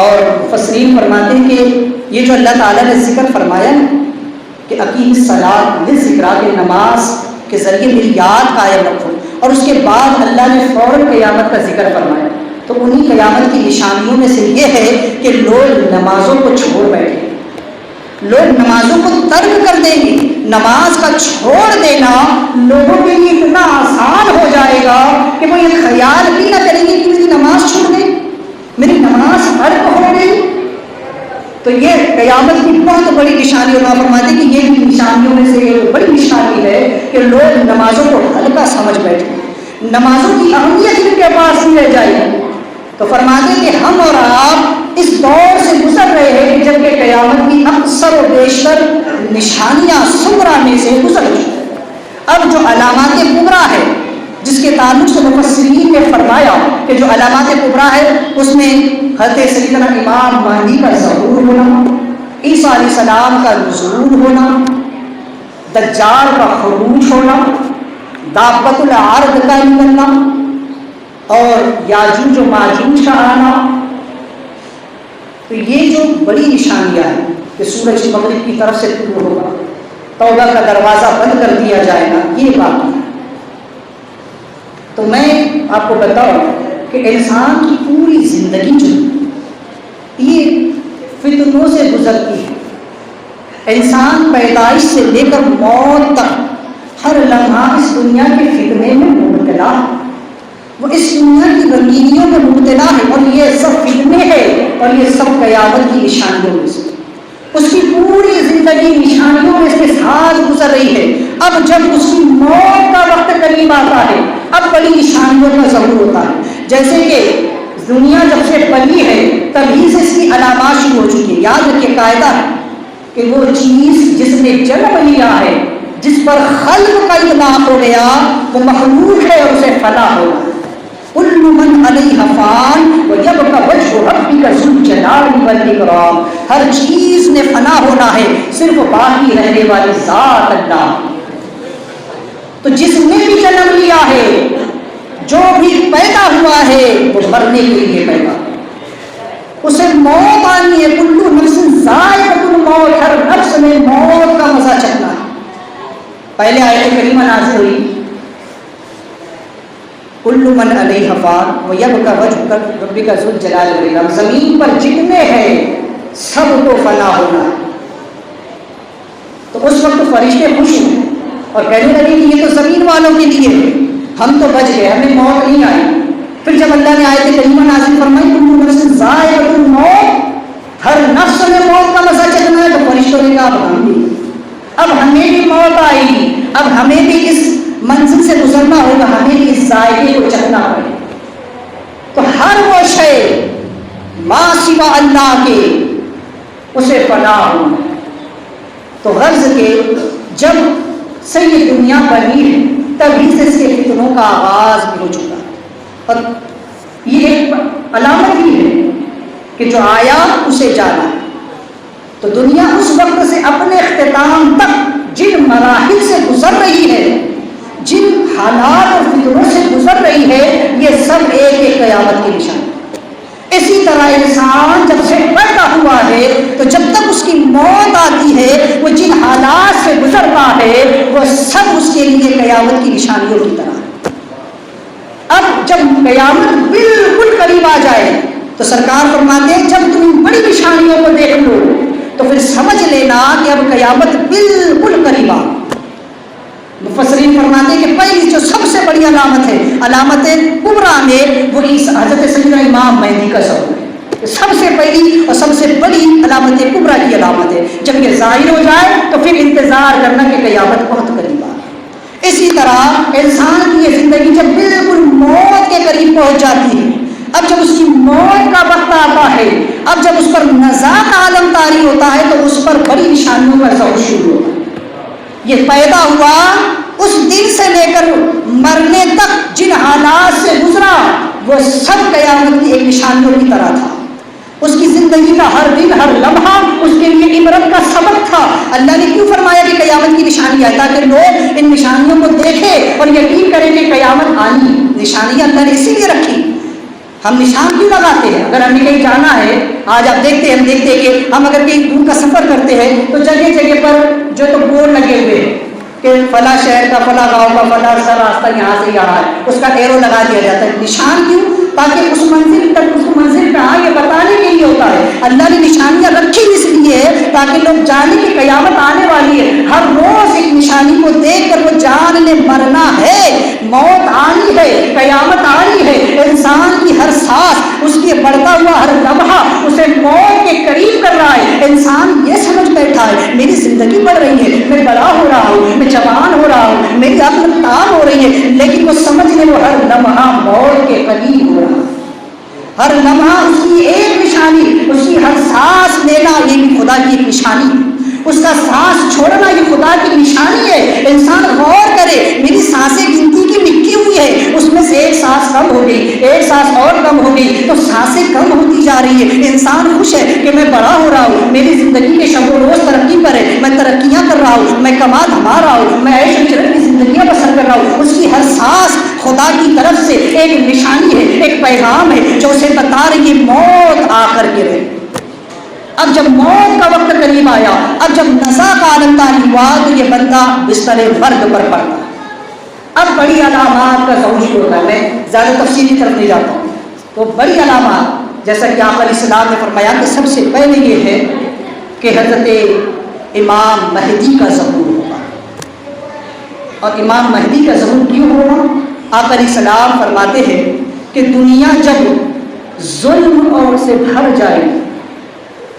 Speaker 1: اور مفسرین فرماتے ہیں کہ یہ جو اللہ تعالیٰ نے ذکر فرمایا کہ اقیم الصلاۃ للذکریٰ، کہ نماز کے ذریعے میری یاد قائم رکھو، اور اس کے بعد اللہ نے فوراً قیامت کا ذکر فرمایا، تو انہی قیامت کی نشانیوں میں سے یہ ہے کہ لوگ نمازوں کو چھوڑ بیٹھے، لوگ نمازوں کو ترک کر دیں گے۔ نماز کا چھوڑ دینا لوگوں کے لیے اتنا آسان ہو جائے گا کہ وہ یہ خیال بھی نہ کریں گے کہ میری نماز چھوڑ گئی، میری نماز فرق ہو گئی۔ تو یہ قیامت کی بہت بڑی نشانی، اور فرماتے ہیں کہ یہ بھی نشانیوں میں سے ایک بڑی نشانی ہے کہ لوگ نمازوں کو ہلکا سمجھ بیٹھے، نمازوں کی اہمیت ان کے پاس نہیں رہ جائے گی۔ تو فرماتے ہیں کہ ہم اور آپ اس دور سے گزر رہے ہیں کہ جب کہ قیامت کی اکثر و بیشتر نشانیاں صغریٰ میں سے گزر چکی۔ اب جو علامات کبریٰ ہے جس کے تعلق سے مفسرین نے فرمایا کہ جو علامات کبریٰ ہے اس میں حضرت سیدنا امام مہدی کا ظہور ہونا، عیسیٰ علیہ السلام کا نزول ہونا، دجال کا خروج ہونا، دابۃ الارض کا نکلنا، اور یاجوج و ماجوج کا آنا۔ تو یہ جو بڑی نشانیاں ہیں کہ سورج مغرب کی طرف سے طلوع ہوگا، توبہ کا دروازہ بند کر دیا جائے گا، یہ بات ہے۔ تو میں آپ کو بتاؤں کہ انسان کی پوری زندگی جو یہ فتنوں سے گزرتی ہے۔ انسان پیدائش سے لے کر موت تک ہر لمحہ اس دنیا کے فتنے میں مبتلا ہے، وہ اس دنیا کی رنگینیوں میں مبتلا ہے، اور یہ سب فتنے ہیں اور یہ سب قیامت کی نشانیوں میں سے۔ اس کی پوری زندگی نشانیوں میں سے ساتھ گزر رہی ہے۔ اب جب اس کی موت کا وقت قریب آتا ہے اب بڑی نشانیوں کا ظہور ہوتا ہے۔ جیسے کہ دنیا جب سے پلی ہے تبھی سے اس کی علامات شروع ہو چکی ہے۔ یاد رکھیے قاعدہ ہے کہ وہ چیز جس نے جنم لیا ہے، جس پر خلق کا اطلاق ہو گیا، وہ مخلوق ہے اور اسے فنا ہوگا۔ کل من علیہا فان ویبقی وجہ ربک ذو الجلال والاکرام، ہر چیز نے فنا ہونا ہے، صرف باقی رہنے والی ذات اللہ۔ تو جس نے بھی جنم لیا ہے، جو بھی پیدا ہوا ہے، وہ مرنے کے لیے پیدا، اسے موت آنی ہے۔ کل نفس ذائقۃ الموت، ہر نفس میں موت کا مزہ چکھنا ہے۔ پہلے آیت کریمہ نازل ہوئی کل من علیہا فان ویبقی وجہ ربک ذو الجلال والاکرام، زمین پر جتنے ہیں سب کو فنا ہونا ہے۔ تو اس وقت فرشتے خوش ہوئے اور کہنے لگے کہ یہ تو زمین والوں کے لیے ہے، ہم تو بچ گئے، ہمیں موت نہیں آئی۔ پھر جب اللہ نے آیت کریمہ نازل فرمائی کل نفس ذائقۃ الموت، ہر نفس میں موت کا مزہ چکھنا ہے، تو فرشتوں نے کہا اب ہمیں بھی موت آئے گی، اب ہمیں بھی اس منزل سے گزرنا ہوگا، ہمیں بھی اس ذائقے کو چکھنا پڑے۔ تو ہر وہ شے ما سوا اللہ کے اسے فنا ہو۔ تو غرض کے جب سے یہ دنیا بنی ہے تبھی سے اس کے فتنوں کا آغاز بھی ہو چکا ہے، اور یہ ایک علامت بھی ہے کہ جو آیا اسے جانا. تو دنیا اس وقت سے اپنے اختتام تک جن مراحل سے گزر رہی ہے، جن حالات اور فکروں سے گزر رہی ہے، یہ سب ایک ایک قیامت کی نشان. اسی طرح انسان جب سے پیدا ہوا ہے تو جب تک اس کی موت آتی ہے، وہ جن حالات سے گزرتا ہے وہ سب اس کے لیے قیامت کی نشانیوں کی طرح ہے. اب جب قیامت بالکل قریب آ جائے تو سرکار فرماتے ہیں جب تم بڑی نشانیوں کو دیکھ لو تو پھر سمجھ لینا کہ اب قیامت بالکل قریب آ. مفسرین فرماتے ہیں کہ پہلی جو سب سے بڑی علامت ہے، علامت کبریٰ میں، وہ حضرت سیدنا امام مہدی کا ظہور ہے. سب سے پہلی اور سب سے بڑی علامت کبریٰ کی علامت ہے. جب یہ ظاہر ہو جائے تو پھر انتظار کرنا کہ قیامت بہت قریب آ. اسی طرح انسان کی یہ زندگی جب بالکل موت کے قریب پہنچ جاتی ہے، اب جب اس کی موت کا وقت آتا ہے، اب جب اس پر نزاع کا عالم طاری ہوتا ہے تو اس پر بڑی نشانیوں کا ظہور شروع ہوتا ہے. یہ پیدا ہوا اس دن سے لے کر مرنے تک جن حالات سے گزرا وہ سب قیامت کی ایک نشانیوں کی طرح تھا. اس کی زندگی کا ہر دن ہر لمحہ اس کے لیے عبرت کا سبق تھا. اللہ نے کیوں فرمایا کہ قیامت کی نشانی آئے؟ تاکہ لوگ ان نشانیوں کو دیکھیں اور یقین کریں کہ قیامت آنی. نشانیاں اللہ نے اسی لیے رکھی. ہم نشان کیوں لگاتے ہیں؟ اگر ہمیں کہیں جانا ہے، آج آپ دیکھتے ہیں، ہم دیکھتے ہیں کہ ہم اگر کہیں دور کا سفر کرتے ہیں تو جگہ جگہ پر جو تو بورڈ لگے ہوئے ہیں کہ فلاں شہر کا، فلاں گاؤں کا، فلاں سا راستہ یہاں سے یہاں ہے، اس کا ایرو لگا دیا جاتا ہے. نشان کیوں؟ تاکہ اس منزل تک، اس منزل پہ آئے بتانے کے لیے ہوتا ہے. اللہ نے نشانیاں رکھی اس لیے تاکہ لوگ جانے کہ قیامت آنے والی ہے. ہر روز ایک نشانی کو دیکھ کر وہ جان لے مرنا ہے، موت آنی ہے، قیامت آنی ہے. انسان کی ہر سانس، اس کے بڑھتا ہوا ہر لمحہ اسے موت کے قریب کر رہا ہے. انسان یہ سمجھ بیٹھا ہے میری زندگی بڑھ رہی ہے، میں بڑا ہو رہا ہوں، میں جوان ہو رہا ہوں، میری عقل تام ہو رہی ہے، لیکن وہ سمجھ لے وہ ہر لمحہ موت کے قریب ہو رہا ہے. ہر لمحہ اس کی ایک نشانی، اس کی ہر سانس لینا یہ بھی خدا کی ایک نشانی ہے. اس کا سانس چھوڑنا یہ خدا کی نشانی ہے. انسان غور کرے، میری سانسیں گنتی کی لکھی ہوئی ہے، اس میں سے ایک سانس کم ہو گئی، ایک سانس اور کم ہو گئی، تو سانسیں کم ہوتی جا رہی ہے. انسان خوش ہے کہ میں بڑا ہو رہا ہوں، میری زندگی کے شب و روز ترقی پر ہے، میں ترقیاں کر رہا ہوں، میں کما دھما رہا ہوں، میں عیش و عشرت کی زندگیاں بسر کر رہا ہوں. اس کی ہر سانس خدا کی طرف سے ایک نشانی ہے، ایک پیغام ہے جو اسے بتا رہی ہے موت آ کر کے رہے. اب جب موت کا وقت قریب آیا، اب جب نزا کا عالم طاری ہوا تو یہ بندہ بستر مرگ پر پڑتا. اب بڑی علامات کا ظہور شروع ہوتا ہے. میں زیادہ تفصیل کی طرف نہیں جاتا ہوں. تو بڑی علامات جیسا کہ آپ علیہ السلام نے فرمایا کہ سب سے پہلے یہ ہے کہ حضرت امام مہدی کا ظہور ہوگا. اور امام مہدی کا ظہور کیوں ہوگا؟ آپ علیہ السلام فرماتے ہیں کہ دنیا جب ظلم اور سے بھر جائے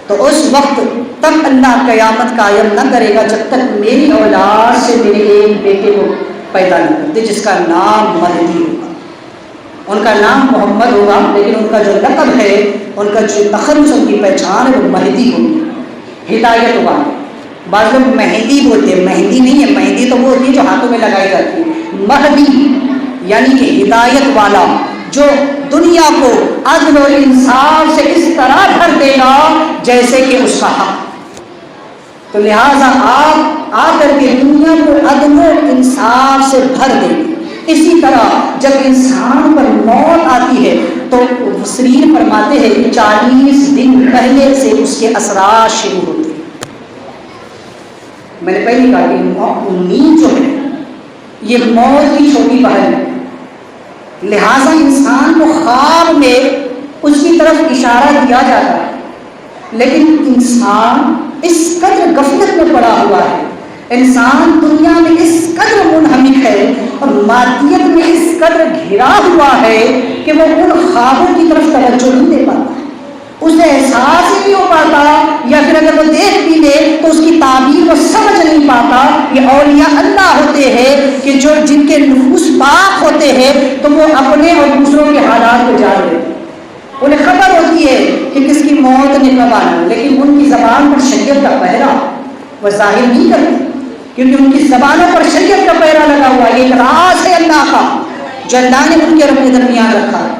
Speaker 1: تو اس وقت تک اللہ قیامت قائم نہ کرے گا جب تک میری اولاد سے میرے ایک بیٹے کو پیدا نہیں کرتے جس کا نام مہدی ہوگا. ان کا نام محمد ہوگا، لیکن ان کا جو لقب ہے، ان کا جو تخلص، ان کی پہچان ہے وہ مہدی ہوگی. ہدایت ہوگا. بعض لوگ مہندی بولتے ہیں، مہندی نہیں ہے. مہندی تو وہ ہوتی ہے جو ہاتھوں میں لگائی جاتی ہے. مہدی یعنی کہ ہدایت والا، جو دنیا کو عدل و انصاف سے اس طرح بھر دے گا جیسے کہ اس کا حق. تو لہٰذا آپ آ کر کے دنیا کو عدل و انصاف سے بھر دیں گے. اسی طرح جب انسان پر موت آتی ہے تو مفسرین فرماتے ہیں 40 دن پہلے سے اس کے اثرات شروع ہوتے ہیں. میں نے پہلے کہا کہ امید جو ہے یہ موت کی چھوٹی بہن ہے. لہٰذا انسان کو خواب میں اس کی طرف اشارہ دیا جاتا ہے، لیکن انسان اس قدر غفلت میں پڑا ہوا ہے، انسان دنیا میں اس قدر منہمک ہے اور مادیت میں اس قدر گھرا ہوا ہے کہ وہ ان خوابوں کی طرف توجہ نہیں دے پاتا، اسے احساس ہی نہیں ہو پاتا، یا پھر اگر وہ دیکھ بھی لے تو اس کی تعبیر کو سمجھ نہیں پاتا. یہ اولیاء اللہ ہوتے ہیں کہ جو جن کے نفوس پاک ہوتے ہیں تو وہ اپنے اور دوسروں کے حالات کو جان لیتے ہیں. انہیں خبر ہوتی ہے کہ کس کی موت نے کب آنا، لیکن ان کی زبان پر شریعت کا پہرا وہ ظاہر نہیں کرتے، کیونکہ ان کی زبانوں پر شریعت کا پہرا لگا ہوا ہے. ایک راز ہے اللہ کا جو اللہ نے ان کے رب کے درمیان رکھا ہے.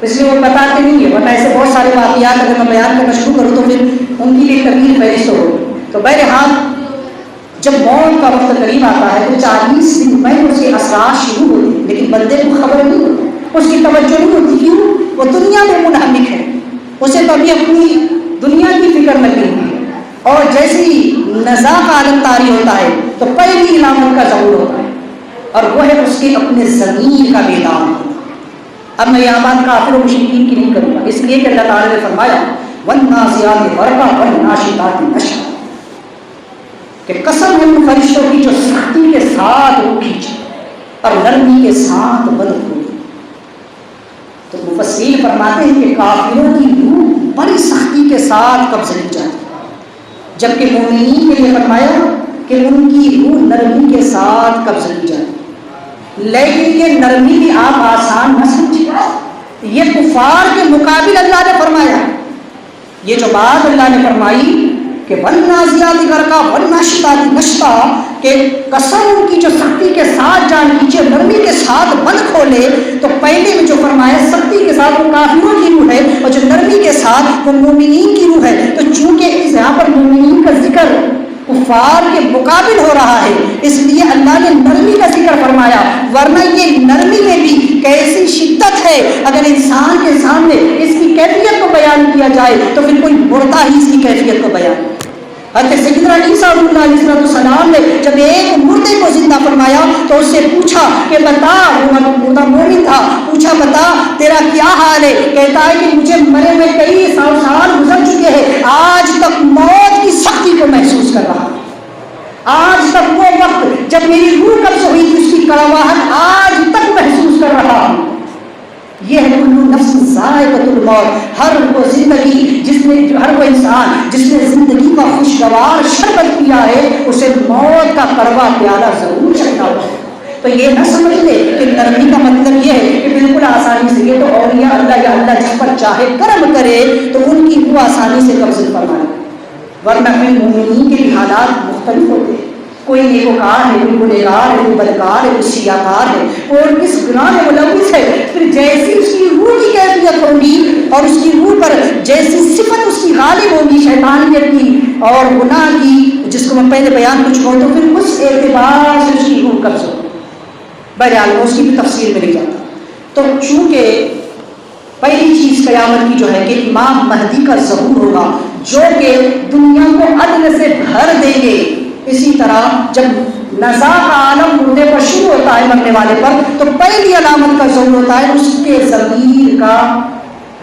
Speaker 1: اس لیے وہ بتاتے نہیں ہیں، ورنہ ایسے بہت سارے واقعات اگر میں بیان کرنا شروع کروں تو پھر ان کے لیے طویل فہرست ہوگی۔ تو بہرحال جب موت کا وقت قریب آتا ہے تو 40 دن میں اس کے اثرات شروع ہوتے ہیں، لیکن بندے کو خبر نہیں ہوتی، اس کی توجہ نہیں ہوتی، کیوں؟ وہ دنیا میں منہمک ہے، اسے تو ابھی اپنی دنیا کی فکر لگی ہوئی ہے، اور جیسی نزا کا عالم طاری ہوتا ہے تو پہلی علامت کا ظہور ہوتا ہے، اور وہ ہے اس کے اپنے ضمیر کا بیدار۔ اب میں یہاں بات کافر و مشرکین کی نہیں کروں گا، اس لیے کہ اللہ تعالیٰ نے فرمایا وَالنَّازِعَاتِ غَرْقًا وَالنَّاشِطَاتِ نَشْطًا، کہ قسم ہے ان فرشتوں کی جو سختی کے ساتھ روح کھینچے اور نرمی کے ساتھ بند کھولے۔ تو مفسرین فرماتے ہیں کہ کافروں کی روح بڑی سختی کے ساتھ قبض لی جاتی ہے، جبکہ مومنین کے لیے فرمایا کہ ان کی روح نرمی کے ساتھ قبض لی جاتی ہے۔ لیکن یہ نرمی بھی آپ آسان نہ سمجھیں، یہ کفار کے مقابل اللہ نے فرمایا، یہ جو بات اللہ نے فرمائی کہ وَالنَّازِعَاتِ غَرْقًا وَالنَّاشِطَاتِ نَشْطًا، کہ قسم ان کی جو سختی کے ساتھ جان کھینچے، نرمی کے ساتھ بند کھولے، تو پہلے میں جو فرمایا سختی کے ساتھ وہ کافروں کی روح ہے، اور جو نرمی کے ساتھ وہ مومنین کی روح ہے۔ تو چونکہ یہاں پر مومنین کا ذکر کفار کے مقابل ہو رہا ہے، اس لیے اللہ نے نرمی کا ذکر فرمایا، ورنہ یہ نرمی میں بھی کیسی شدت ہے، اگر انسان کے سامنے اس کی کیفیت کو بیان کیا جائے تو پھر کوئی مردہ ہی اس کی کیفیت کو بیان۔ حضرت سیدنا عیسیٰ علیہ السلام نے جب ایک مردے کو زندہ فرمایا تو اس سے پوچھا کہ بتا، وہ مردہ مومن تھا، پوچھا بتا تیرا کیا حال ہے؟ کہتا ہے کہ مجھے مرے میں کئی سال گزر چکے ہیں، آج تک موت کی سختی کو محسوس کر رہا ہوں، آج تک وہ وقت جب میری روح قبض ہوئی تھی اس کی کڑواہٹ آج تک محسوس کر رہا ہوں۔ یہ ہے کل نفس ذائقۃ الموت، ہر وہ زندگی جس نے، ہر وہ انسان جس نے زندگی کا خوشگوار شربت پیا ہے اسے موت کا کڑوا پیالہ ضرور چکھنا ہوگا۔ تو یہ نہ سمجھ لے کہ نرمی کا مطلب یہ ہے کہ بالکل آسانی سے، یہ تو اولیاء اللہ یا اللہ جس پر چاہے کرم کرے تو ان کی وہ آسانی سے قبض فرمائے، ورنہ پھر مومنین کے بھی حالات مختلف ہوتے ہیں، کوئی نیکوکار ہے، کوئی گنہگار ہے، کوئی بدکار ہے، کوئی سیاکار ہے، اور کس گناہ میں ملوث ہے، پھر جیسی اس کی روح کی کیفیت ہوگی اور اس کی روح پر جیسی صفت اس کی غالب ہوگی شیطانیت کی اور گناہ کی، جس کو میں پہلے بیان کچھ کروں، تو پھر اس اعتبار سے اس کی روح قبض ہوگی۔ بہرحال میں اس کی بھی تفصیل میں نہیں جاتا۔ تو چونکہ پہلی چیز قیامت کی جو ہے کہ امام مہدی کا ظہور ہوگا جو کہ دنیا کو عدل سے بھر دیں گے، اسی طرح جب نزا کا عالم مردے پر شروع ہوتا ہے مرنے والے پر تو پہلی علامت کا ظہور ہوتا ہے اس کے ضمیر کا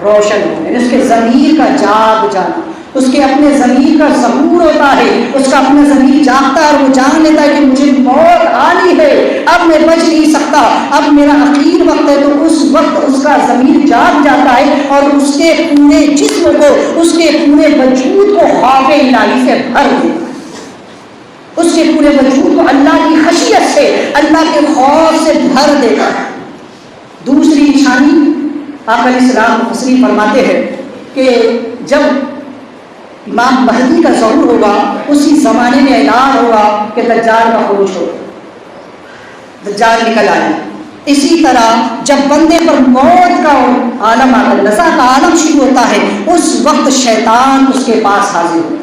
Speaker 1: روشن ہونا، یعنی اس کے ضمیر کا جاگ جانا، اس کے اپنے ضمیر کا ظہور ہوتا ہے، اس کا اپنا ضمیر جاگتا ہے اور وہ جان لیتا ہے کہ مجھے موت آنی ہے، اب میں بچ نہیں سکتا، اب میرا اخیر وقت ہے۔ تو اس وقت اس کا ضمیر جاگ جاتا ہے اور اس کے پورے جسم کو، اس کے پورے وجود کو خوف الہی سے بھر دیتا ہے، اس کے پورے وجود کو اللہ کی خشیت سے، اللہ کے خوف سے بھر دیتا ہے۔ دوسری نشانی آقا علیہ السلام مفسرین فرماتے ہیں کہ جب امام مہدی کا ظہور ہوگا اسی زمانے میں اعلان ہوگا کہ دجال کا خروج ہوگا، دجال نکل آئے۔ اسی طرح جب بندے پر موت کا عالم آتا، نزا کا عالم شروع ہوتا ہے، اس وقت شیطان اس کے پاس حاضر ہوتا ہے۔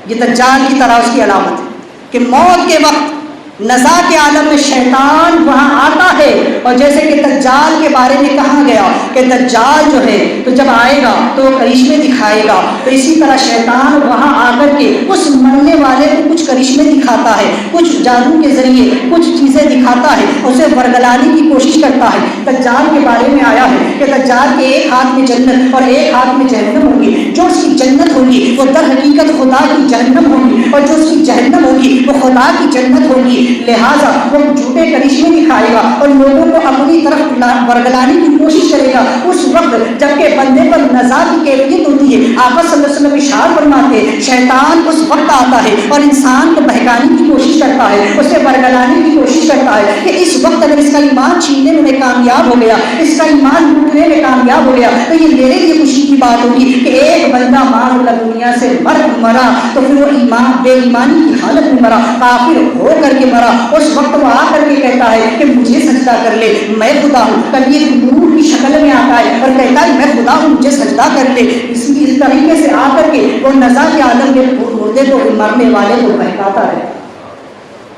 Speaker 1: یہ دجال کی طرح اس کی علامت ہے کہ موت کے وقت نزا کے عالم میں شیطان وہاں آتا ہے، اور جیسے کہ دجال کے بارے میں کہا گیا کہ دجال جو ہے تو جب آئے گا تو وہ کرشمے دکھائے گا، تو اسی طرح شیطان وہاں آ کر کے اس مرنے والے کو کچھ کرشمے دکھاتا ہے، کچھ جادو کے ذریعے کچھ چیزیں دکھاتا ہے، اسے ورگلانے کی کوشش کرتا ہے۔ دجال کے بارے میں آیا ہے کہ دجال کے ایک ہاتھ میں جنت اور ایک ہاتھ میں جہنم ہوگی، جو اس کی جنت ہوگی وہ در حقیقت خدا کی جہنم ہوگی، اور جو اس کی جہنم ہوگی وہ خدا کی جنت ہوگی، لہٰذا وہ جھوٹے کرشمے دکھائے گا اور لوگوں کو اپنی طرف ورگلانے کی کوشش کرے گا۔ اس وقت جبکہ بندے پر نزا کی کیفیت ہوتی ہے، آقا صلی اللہ علیہ وسلم ارشاد فرماتے ہیں شیطان اس وقت آتا ہے اور انسان کو بہکانے کی کوشش کرتا ہے، اسے برگلانے کی کوشش کرتا ہے کہ اس وقت اگر اس کا ایمان چھیننے میں کامیاب ہو گیا، اس کا ایمان لوٹنے میں کامیاب ہو گیا تو یہ میرے لیے خوشی کی بات ہوگی کہ ایک بندہ مان اللہ دنیا سے مرا تو پھر وہ ایمان بے ایمانی کی حالت میں مرا، کافر ہو کر کے مرا، اس وقت وہ آ کر کے کہتا ہے کہ مجھے سجدہ کر لے، میں خدا ہوں۔ کبھی ایک نور کی شکل میں آتا ہے اور کہتا ہے میں خدا ہوں، مجھے سجدہ کر لے۔ اس طریقے سے آ کر کے وہ نزا کے عالم میں مردے کو مرنے والے کو بہکاتا ہے۔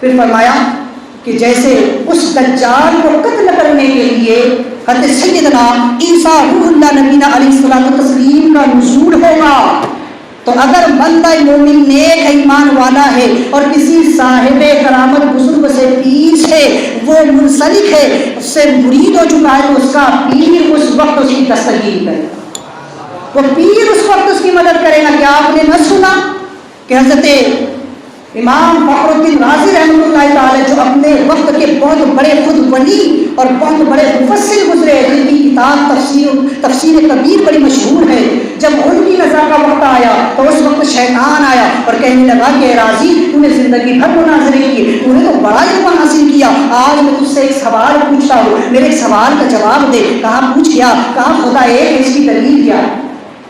Speaker 1: پھر فرمایا کہ جیسے اس دجال کو قتل کرنے کے لیے حضرت سیدنا عیسیٰ روح اللہ نبینا علیہ الصلوۃ والتسلیم کا نزول ہوگا، تو اگر بندہ مومن نیک ایمان والا ہے اور کسی صاحب کرامت بزرگ سے پیر سے وہ منسلک ہے، اس سے مرید ہو چکا ہے، تو اس کا پیر اس وقت اس کی دستگیری کرے گا، وہ پیر اس وقت اس کی مدد کرے گا۔ کیا آپ نے نہ سنا کہ حضرت امام فخر الدین رازی رحمۃ اللہ تعالی جو اپنے وقت کے بہت بڑے خود ولی اور بہت بڑے مفسر گزرے، جن کی کتاب تفسیر کبیر بڑی مشہور ہے، جب ان کی نزا کا وقت آیا تو اس وقت شیطان آیا اور کہنے لگا کہ راضی تو نے زندگی بھر مناظرے کیے، تو نے تو بڑا علم حاصل کیا، آج میں تجھ سے ایک سوال پوچھتا ہوں، میرے ایک سوال کا جواب دے۔ کہاں پوچھ کیا؟ کہاں خدا ایک ہے، اس کی دلیل کیا؟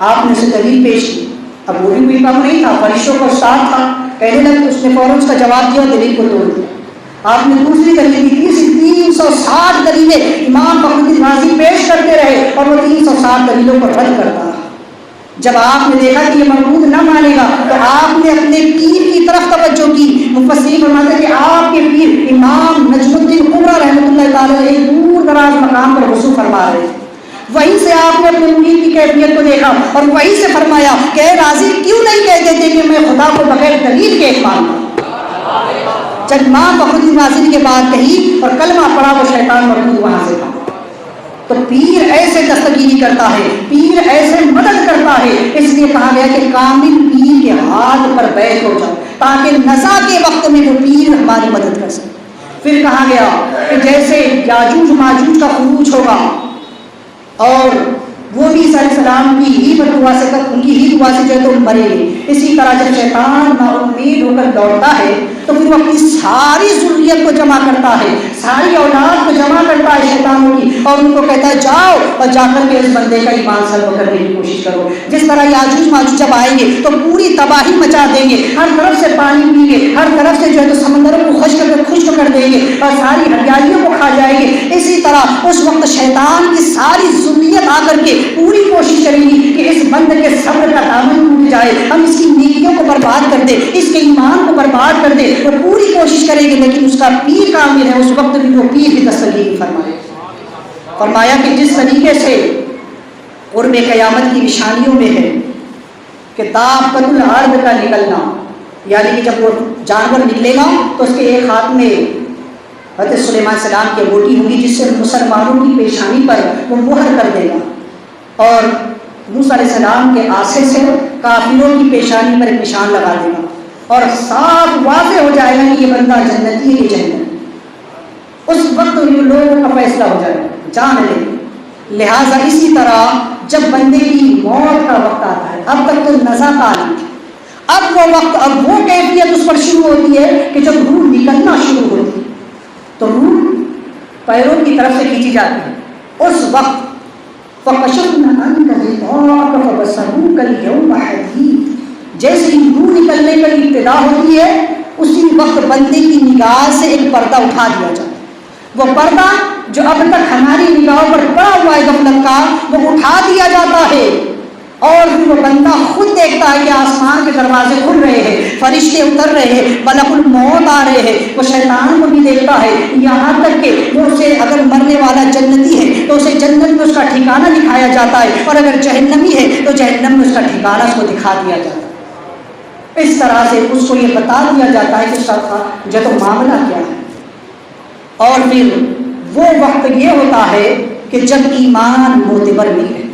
Speaker 1: آپ نے اسے دلیل پیش کی۔ اب وہ بھی کوئی کم نہیں تھا، فرشتوں کا استاد تھا، کہنے لگا تو اس نے فوراً اس کا جواب دیا، دلیل کو توڑ دیا۔ آپ نے دوسری دلیل دی، 360 دلیلیں امام فخر الدین رازی پیش کرتے رہے اور وہ 360 دلیلوں کو رد کرتا رہا۔ جب آپ نے دیکھا کہ یہ مربوط نہ مانے گا تو آپ نے اپنے پیر کی طرف توجہ کی۔ مفسرین فرماتے ہیں کہ آپ کے پیر امام نجم الدین قمرہ رحمۃ اللہ تعالی ایک دور دراز مقام پر وضو فرما رہے تھے، وہیں سے آپ نے اپنے مرید کی کیفیت کو دیکھا اور وہیں سے فرمایا کہ اے راضی کیوں نہیں کہتے تھے کہ میں خدا کو بغیر دلیل کے ایک مانتا ہوں۔ جب امام فخر الدین رازی نے بات کہی اور کلمہ پڑھا وہ شیطان مربوط وہاں سے تھا۔ تو پیر ایسے دستگیری کرتا ہے، پیر ایسے مدد کرتا ہے، اس لیے کہا گیا کہ کامل پیر کے ہاتھ پر بیعت ہو جاؤ تاکہ نزا کے وقت میں وہ پیر ہماری مدد کر سکے۔ پھر کہا گیا کہ جیسے یاجوج ماجوج کا خروج ہوگا اور وہ بھی علیہ السلام کی ہی دعا سے ان کی ہی دعا سے جو ہے تو مرے گے، اسی طرح جب شیطان نا امید ہو کر دوڑتا ہے تو پھر وہ اپنی ساری ذریت کو جمع کرتا ہے، ساری اولاد کو جمع کرتا ہے شیطانوں کی، اور ان کو کہتا ہے جاؤ اور جا کر کے اس بندے کا ایمان سلب کرنے کی کوشش کرو۔ جس طرح یاجوج ماجوج جب آئیں گے تو پوری تباہی مچا دیں گے، ہر طرف سے پانی پئیں گے، ہر طرف سے جو ہے تو سمندروں کو خشک کر دیں گے اور ساری ہریالیوں کو کھا جائیں گے۔ اسی طرح اس وقت شیطان کی ساری ذریت آ کر کے پوری کوشش کریں گی کہ اس بندے کے صبر کا دامن ٹوٹ جائے، ہم اس کی نیکیوں کو برباد کر دیں، اس کے ایمان کو برباد کر دیں، وہ پوری کوشش کریں گے، لیکن اس کا پیر کامل ہے، اس وقت بھی وہ پیر کی دستگیری فرمایا کہ جس طریقے سے قرب قیامت کی نشانیوں میں ہے کہ دابۃ الارض کا نکلنا، یعنی کہ جب وہ جانور نکلے گا تو اس کے ایک ہاتھ میں حضرت سلیمان السلام کی انگوٹھی ہوگی جس سے مسلمانوں کی پیشانی پر وہ مہر کر دے گا، اور موسیٰ علیہ السلام کے آسے سے کافروں کی پیشانی پر ایک نشان لگا دے گا اور صاف واضح ہو جائے گا کہ یہ بندہ جنتی ہے، یہ جنت۔ اس وقت یہ لوگوں کا فیصلہ ہو جائے گا، جان لے۔ لہٰذا اسی طرح جب بندے کی موت کا وقت آتا ہے، اب تک تو نزا تعلیم، اب وہ وقت، اب وہ کیفیت اس پر شروع ہوتی ہے کہ جب روح نکلنا شروع ہوتی ہے تو روح پیروں کی طرف سے کھینچی جاتی ہے۔ اس وقت فَكَشَفْنَا عَنْكَ غِطَاءَكَ فَبَصَرُكَ الْيَوْمَ حَدِيدٌ، جیسے ہی روح نکلنے کا ابتدا ہوتی ہے اسی وقت بندے کی نگاہ سے ایک پردہ اٹھا دیا جاتا ہے، وہ پردہ جو اب تک ہماری نگاہوں پر پڑا ہوا ہے غفلت کا، وہ اٹھا دیا جاتا ہے اور پھر وہ بندہ خود دیکھتا ہے کہ آسمان کے دروازے کھل رہے ہیں، فرشتے اتر رہے ہیں، ملک الموت آ رہے ہیں، وہ شیطان کو بھی دیکھتا ہے، یہاں تک کہ وہ اسے اگر مرنے والا جنتی ہے تو اسے جنت میں اس کا ٹھکانہ دکھایا جاتا ہے، اور اگر جہنمی ہے تو جہنم میں اس کا ٹھکانہ اس کو دکھا دیا جاتا ہے۔ اس طرح سے اس کو یہ بتا دیا جاتا ہے کہ اس کا جو تو معاملہ کیا ہے۔ اور پھر وہ وقت یہ ہوتا ہے کہ جب ایمان معتبر نہیں رہتا،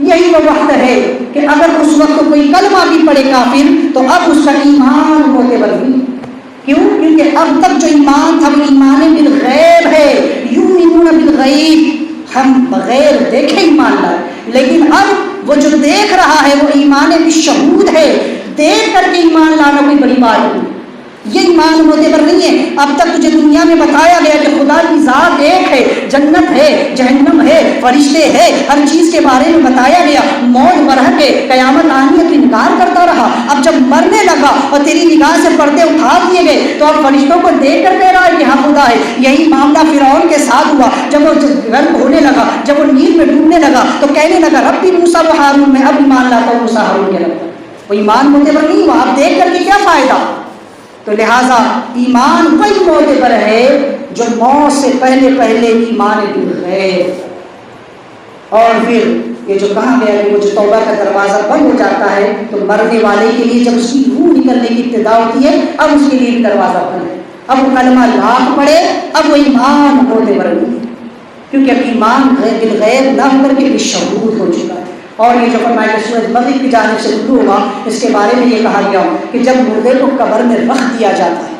Speaker 1: یہی وہ وقت ہے کہ اگر اس وقت کوئی کلمہ بھی پڑھے کافر تو اب اس کا ایمان معتبر نہیں۔ کیوں؟ کیونکہ اب تک جو ایمان تھا وہ ایمان بالغیب ہے، یؤمنون بالغیب، ہم بغیر دیکھے ایمان لائے، لیکن اب وہ جو دیکھ رہا ہے وہ ایمان بالشہود ہے، دیکھ کر کے ایمان لانا کوئی بڑی بات نہیں، یہ ایمان معتبر نہیں ہے۔ اب تک تجھے دنیا میں بتایا گیا کہ خدا کی ذات ایک ہے، جنت ہے، جہنم ہے، فرشتے ہے، ہر چیز کے بارے میں بتایا گیا، موت برحق ہے، قیامت آنی ہے، تو انکار کرتا رہا۔ اب جب مرنے لگا اور تیری نگاہ سے پردے اٹھا دیے گئے تو اب فرشتوں کو دیکھ کر کہہ رہا ہے کہ ہاں خدا ہے۔ یہی معاملہ فرعون کے ساتھ ہوا، جب وہ غرق ہونے لگا، جب وہ نیل میں ڈوبنے لگا تو کہنے لگا ربی موسیٰ و ہارون، میں اب ایمان لاتا ہوں موسیٰ ہارون کے رب۔ وہ ایمان معتبر نہیں ہوا، اب دیکھ کر کے کیا فائدہ؟ تو لہٰذا ایمان وہی معتبر ہے جو موت سے پہلے پہلے ایمان بالغیب۔ اور پھر یہ جو کہا گیا کہ وہ جو توبہ کا دروازہ بند ہو جاتا ہے تو مرنے والے کے لیے جب اس کی روح نکلنے کی ابتدا ہوتی ہے اب اس کے لیے بھی دروازہ بند ہے، اب وہ کلمہ لاکھ پڑے، اب وہ ایمان معتبر نہیں ہے، کیونکہ اب ایمان بالغیب نہ ہو کر کے بالشہود ہو چکا ہے۔ اور یہ جو فرمایا کہ سورج مغرب کی جانب سے طلوع ہوا، اس کے بارے میں یہ کہا گیا کہ جب مردے کو قبر میں رکھ دیا جاتا ہے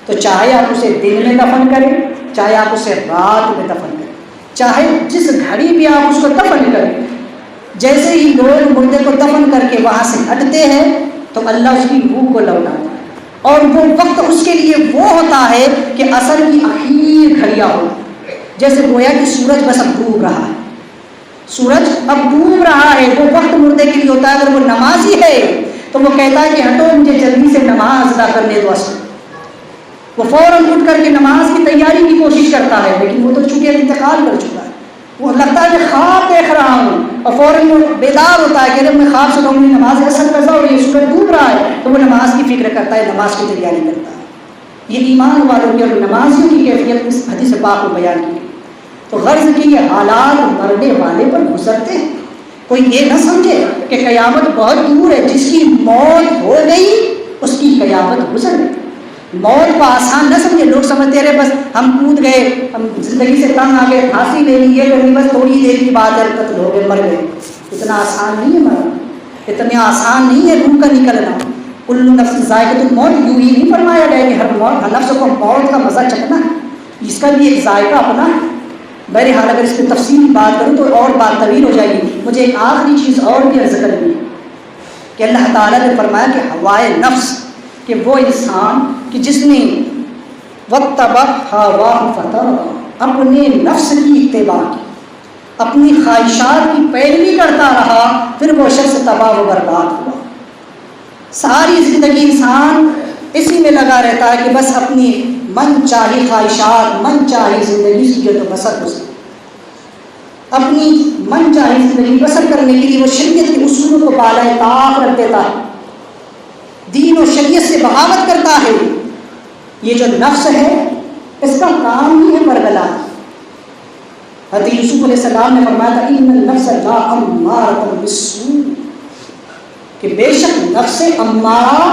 Speaker 1: تو چاہے آپ اسے دن میں دفن کریں، چاہے آپ اسے رات میں دفن کریں، چاہے جس گھڑی بھی آپ اس کو دفن کریں، جیسے ہی لوگ مردے کو دفن کر کے وہاں سے ہٹتے ہیں تو اللہ اس کی روح کو لوٹاتا ہے، اور وہ وقت اس کے لیے وہ ہوتا ہے کہ عصر کی آخری گھڑیاں ہو، جیسے گویا کہ سورج بس اب ڈوب رہا ہے، سورج اب ڈوب رہا ہے، وہ وقت مردے کے لیے ہوتا ہے۔ اگر وہ نمازی ہے تو وہ کہتا ہے کہ ہٹو مجھے جلدی سے نماز ادا کرنے دو اصل، وہ فوراً اٹھ کر کے نماز کی تیاری کی کوشش کرتا ہے، لیکن وہ تو چونکہ انتقال کر چکا ہے، وہ لگتا ہے کہ خواب دیکھ رہا ہوں، اور فوراً وہ بیدار ہوتا ہے کہ جب میں خواب سے تو نماز اثر کرتا ہوں، یہ سورج ڈوب رہا ہے، تو وہ نماز کی فکر کرتا ہے، نماز کی تیاری کرتا ہے۔ یہ ایمان والوں کی اور نمازیوں کی کیفیت اس حدیث پاک میں بیان کی۔ تو غرض کی یہ حالات مرنے والے پر گزرتے ہیں، کوئی یہ نہ سمجھے کہ قیامت بہت دور ہے، جس کی موت ہو گئی اس کی قیامت گزر گئی۔ موت کو آسان نہ سمجھے، لوگ سمجھتے رہے بس ہم کود گئے، ہم زندگی سے تنگ آ گئے، پھانسی لے لی، یہ کرنی، بس تھوڑی دیر کی بات ہے قتل ہو گئے، مر گئے۔ اتنا آسان نہیں ہے مرنا، اتنا آسان نہیں ہے روح کا نکلنا۔ کل نفس ذائقۃ الموت، یوں ہی نہیں فرمایا گیا کہ ہر نفس کو موت کا مزہ چکھنا ہے، اس کا بھی ایک ذائقہ اپنا ہے۔ بہرحال اگر اس پہ تفصیلی بات کروں تو اور بات طویل ہو جائے گی۔ مجھے ایک آخری چیز اور بھی عرض کرنی ہے کہ اللہ تعالیٰ نے فرمایا کہ ہوائے نفس، کہ وہ انسان کہ جس نے وَاتَّبَعَ هَوَاهُ فَتَرَدَىٰ، اپنے نفس کی اتباع کی، اپنی خواہشات کی پیروی کرتا رہا، پھر وہ شخص تباہ و برباد ہوا۔ ساری زندگی انسان اسی میں لگا رہتا ہے کہ بس اپنی من چاہی خواہشات، من چاہی زندگی کی جو تو بسر ہو سکے، اپنی من چاہی زندگی بسر کرنے کے لیے وہ شریعت کے اصولوں کو بالائے طاق رکھ دیتا ہے، دین و شریعت سے بغاوت کرتا ہے۔ یہ جو نفس ہے اس کا کام ہی ہے برگلانا۔ حضرت یوسف علیہ السلام نے فرمایا تھا ان النفس لامارۃ بالسوء، کہ بے شک نفس امارہ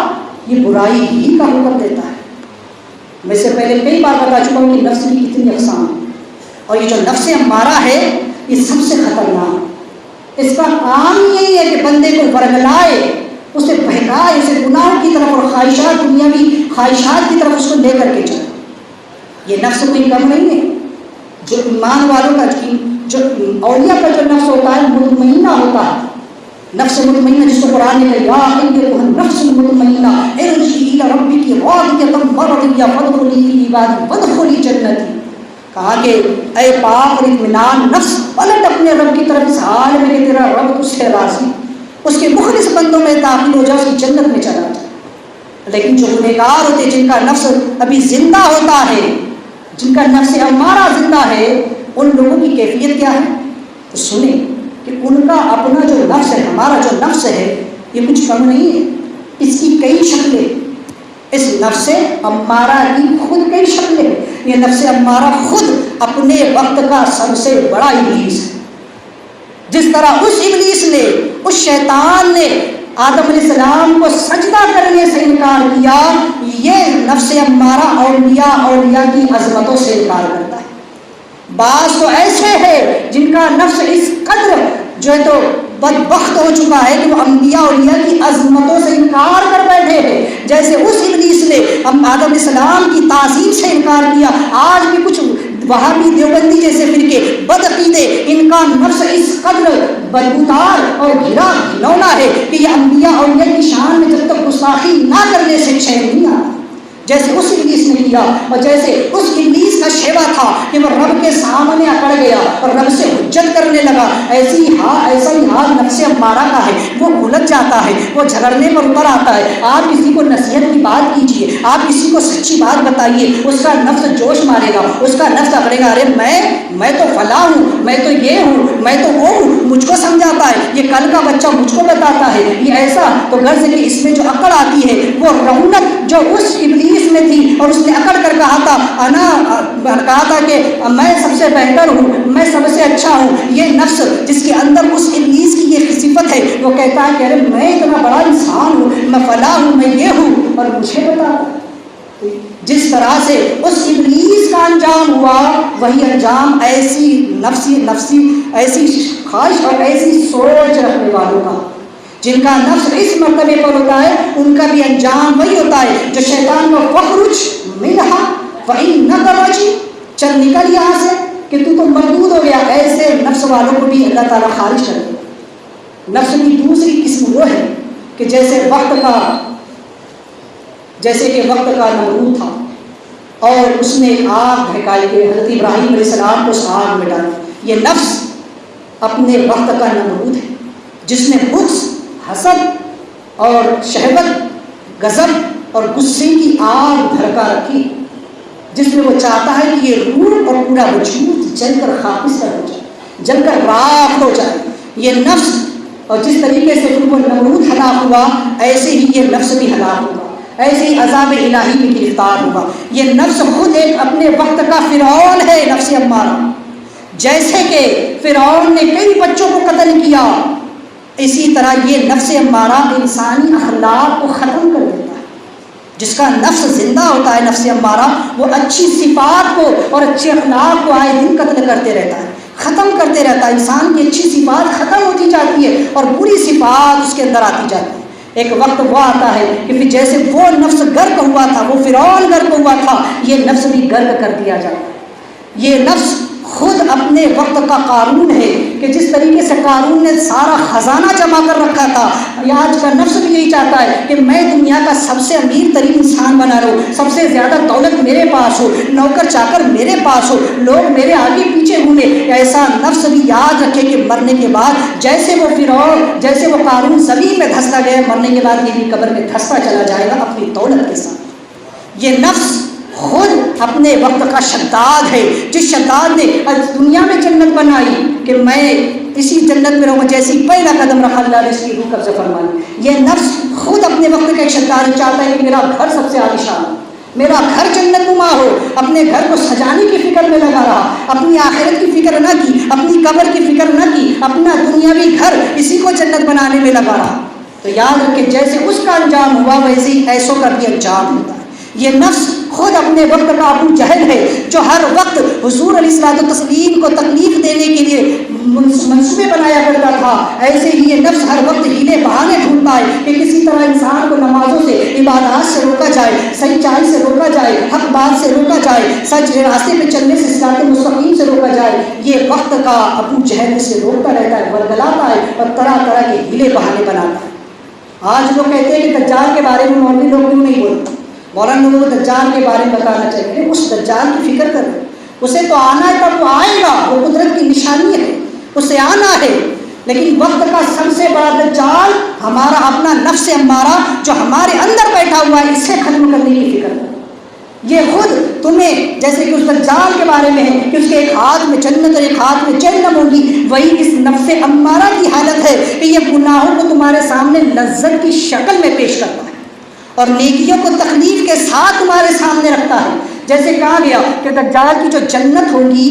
Speaker 1: یہ برائی ہی کا حکم دیتا ہے۔ میں سے پہلے کئی بار بتا چکا ہوں کہ نفس کی کتنی اقسام ہیں، اور یہ جو نفس امارہ ہے یہ سب سے خطرناک، اس کا کام یہی ہے کہ بندے کو ورگلائے، اسے بہکائے، اسے گناہ کی طرف اور خواہشات، دنیاوی خواہشات کی طرف اس کو لے کر کے چلے۔ یہ نفس کوئی کم نہیں ہے، جو ایمان والوں کا، جو اولیاء کا جو نفس ہوتا ہے مطمئنہ ہوتا ہے، نفس مطمئنہ جس کو قرآن نے کہا ایھا النفس المطمئنہ ارجعی الی ربک راضیۃ مرضیہ فادخلی فی عبادی وادخلی جنتی، کہا کہ اے پاک اور اطمینان نفس، پلٹ اپنے رب کی طرف اس حال میں کہ تیرا رب تجھ سے راضی، اس کے مخلص بندوں میں داخل ہو جا، اس کی جنت میں چلا جا۔ لیکن جو گنہگار ہوتے ہیں، جن کا نفس ابھی زندہ ہوتا ہے، جن کا نفس امارہ زندہ ہے، ان لوگوں کی کیفیت کیا ہے؟ تو سنیں کہ ان کا اپنا جو نفس ہے، ہمارا جو نفس ہے یہ کچھ کم نہیں ہے، اس کی کئی شکلیں، اس نفس امارہ کی خود کئی شکلیں۔ یہ نفس امارہ خود اپنے وقت کا سب سے بڑا ابلیس ہے۔ جس طرح اس ابلیس نے، اس شیطان نے آدم علیہ السلام کو سجدہ کرنے سے انکار کیا، یہ نفس امارہ اولیاء کی عظمتوں سے انکار کرتا ہے۔ بعض تو ایسے ہیں جن کا نفس اس قدر جو ہے تو بدبخت ہو چکا ہے کہ وہ انبیاء اولیاء کی عظمتوں سے انکار کر بیٹھے ہیں، جیسے اس ابلیس نے ہم آدم علیہ السلام کی تعظیم سے انکار کیا۔ آج بھی کچھ وہابی دیوبندی جیسے فرقے بدعقیدے، ان کا نفس اس قدر بدبودار اور گھنونا ہے کہ یہ انبیاء اولیاء کی شان میں جب تک گستاخی نہ کرنے سے چین نہیں آتا، جیسے اس ابلیس نے کیا، اور جیسے اس ابلیس کا شیوا تھا کہ وہ رب کے سامنے اکڑ گیا اور رب سے حجت کرنے لگا، ایسا ہی حال نفس امارہ کا ہے، وہ الجھ جاتا ہے، وہ جھگڑنے پر اتر آتا ہے۔ آپ کسی کو نصیحت کی بات کیجیے، آپ کسی کو سچی بات بتائیے، اس کا نفس جوش مارے گا، اس کا نفس اکڑے گا، ارے میں تو فلاں ہوں، میں تو یہ ہوں، میں تو وہ ہوں، مجھ کو سمجھاتا ہے، یہ کل کا بچہ مجھ کو بتاتا ہے، یہ ایسا، تو غرض کہ اس میں جو اکڑ آتی ہے وہ رونق جو اس ابلیس میں تھی، اور اس نے اکڑ کر کہا تھا کہ میں سب سے بہتر ہوں، میں سب سے اچھا ہوں، یہ نفس جس کے اندر اس ابلیس کی یہ صفت ہے، وہ کہتا ہے کہ ارے میں اتنا بڑا انسان ہوں، میں فلاں ہوں، میں یہ ہوں، اور مجھے بتا۔ جس طرح سے اس ابلیس کا انجام ہوا، وہی انجام ایسی نفسی ایسی خواہش اور ایسی سوچ رکھنے والوں کا، جن کا نفس اس مرتبے پر ہوتا ہے، ان کا بھی انجام وہی ہوتا ہے جو شیطان کو فخرج منہا فإنک رجیم، چل نکل یہاں سے کہ تو مردود ہو گیا۔ ایسے نفس والوں کو بھی اللہ تعالیٰ خارج کر دے۔ نفس کی دوسری قسم وہ ہے کہ جیسے کہ وقت کا نمرود تھا، اور اس نے آگ بھڑکائی کہ حضرت ابراہیم علیہ السلام کو اس آگ میں ڈالا۔ یہ نفس اپنے وقت کا نمرود ہے، جس نے بغض، حسد اور شہوت، غضب اور غصے کی آگ بھڑکا رکھی، جس میں وہ چاہتا ہے کہ یہ روح اور پورا وجود جل کر خاکستر ہو جائے، جل کر راکھ ہو جائے۔ یہ نفس، اور جس طریقے سے پھر وہ نمرود ہلاک ہوا، ایسے ہی یہ نفس بھی ہلاک ہوگا، ایسے ہی عذاب الہی میں گرفتار ہوگا۔ یہ نفس خود ایک اپنے وقت کا فرعون ہے، نفس امارہ۔ جیسے کہ فرعون نے کئی بچوں کو قتل کیا، اسی طرح یہ نفس امارہ انسانی اخلاق کو ختم کر دیتا ہے۔ جس کا نفس زندہ ہوتا ہے، نفس امارہ، وہ اچھی صفات کو اور اچھے اخلاق کو آئے دن قتل کرتے رہتا ہے، ختم کرتے رہتا ہے۔ انسان کی اچھی صفات ختم ہوتی جاتی ہے اور بری صفات اس کے اندر آتی جاتی ہے۔ ایک وقت وہ آتا ہے کہ پھر جیسے وہ نفس غرق ہوا تھا، وہ فرعون غرق ہوا تھا، یہ نفس بھی غرق کر دیا جاتا ہے۔ یہ نفس خود اپنے وقت کا قارون ہے کہ جس طریقے سے قارون نے سارا خزانہ جمع کر رکھا تھا، آج کا نفس بھی یہی چاہتا ہے کہ میں دنیا کا سب سے امیر ترین انسان بنا رہا ہوں، سب سے زیادہ دولت میرے پاس ہو، نوکر چاکر میرے پاس ہو، لوگ میرے آگے پیچھے گھومے۔ ایسا نفس بھی یاد رکھے کہ مرنے کے بعد جیسے وہ فرعون، جیسے وہ قارون زمین میں دھستا گیا، مرنے کے بعد یہ بھی قبر میں دھستا چلا جائے گا اپنی دولت کے ساتھ۔ یہ نفس خود اپنے وقت کا شداد ہے، جس شداد نے دنیا میں جنت بنائی کہ میں اسی جنت میں رہوں، جیسی پہلا قدم رکھا اللہ نے اس کی روح قبضہ فرمائی۔ یہ نفس خود اپنے وقت کا ایک شداد چاہتا ہے کہ میرا گھر سب سے عالیشان ہو، میرا گھر جنت نما ہو، اپنے گھر کو سجانے کی فکر میں لگا رہا، اپنی آخرت کی فکر نہ کی، اپنی قبر کی فکر نہ کی، اپنا دنیاوی گھر اسی کو جنت بنانے میں لگا رہا۔ تو یاد رکھیں جیسے اس کا انجام ہوا ویسے ہی ایسوں کا بھی انجام ہوتا ہے۔ یہ نفس خود اپنے وقت کا ابو جہل ہے، جو ہر وقت حضور علیہ الصلوۃ والتسلیم کو تکلیف دینے کے لیے منصوبے بنایا کرتا تھا۔ ایسے ہی یہ نفس ہر وقت ہیلے بہانے ڈھونڈتا ہے کہ کسی طرح انسان کو نمازوں سے، عبادات سے روکا جائے، صحیح چال سے روکا جائے، حق بات سے روکا جائے، سچ راستے پہ چلنے سے، صراط مستقیم سے روکا جائے۔ یہ وقت کا ابو جہل سے روکتا رہتا ہے، ورگلاتا ہے اور طرح طرح کے ہیلے بہانے بناتا ہے۔ آج لوگ کہتے ہیں کہ دجال کے بارے میں مولوی لوگ کیوں نہیں بولتے؟ مولانا لوگوں کو دجال کے بارے میں بتانا چاہیے، اس دجال کی فکر کریں، اسے تو آنا ہے، تب وہ آئے گا، وہ قدرت کی نشانی ہے، اسے آنا ہے۔ لیکن وقت کا سب سے بڑا دجال ہمارا اپنا نفس امارہ جو ہمارے اندر بیٹھا ہوا ہے، اسے ختم کرنے کی فکر کریں۔ یہ خود تمہیں جیسے کہ اس دجال کے بارے میں ہے کہ اس کے ایک ہاتھ میں جنت اور ایک ہاتھ میں جہنم ہوگی، وہی اس نفس امارہ کی حالت ہے کہ یہ گناہوں کو تمہارے سامنے لذت کی شکل میں پیش کرتا ہے اور نیکیوں کو تکلیف کے ساتھ تمہارے سامنے رکھتا ہے۔ جیسے کہا گیا کہ دجال کی جو جنت ہوگی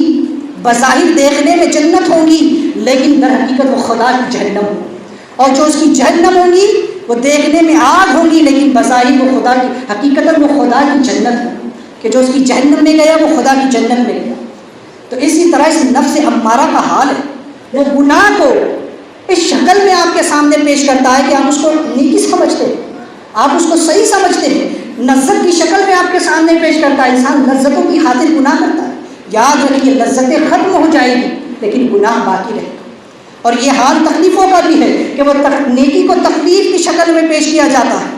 Speaker 1: بظاہر دیکھنے میں جنت ہوگی، لیکن در حقیقت وہ خدا کی جہنم ہوگی، اور جو اس کی جہنم ہوگی وہ دیکھنے میں آگ ہوگی، لیکن بظاہر وہ خدا کی، حقیقت وہ خدا کی جنت ہے کہ جو اس کی جہنم میں گیا وہ خدا کی جنت میں گیا۔ تو اسی طرح اس نفس امارہ کا حال ہے، وہ گناہ کو اس شکل میں آپ کے سامنے پیش کرتا ہے کہ آپ اس کو نیکی سمجھتے ہیں، آپ اس کو صحیح سمجھتے ہیں، لذت کی شکل میں آپ کے سامنے پیش کرتا ہے۔ انسان لذتوں کی خاطر گناہ کرتا ہے، یاد رکھیے لذتیں ختم ہو جائیں گی لیکن گناہ باقی رہے گا۔ اور یہ حال تکلیفوں کا بھی ہے کہ وہ نیکی کو تکلیف کی شکل میں پیش کیا جاتا ہے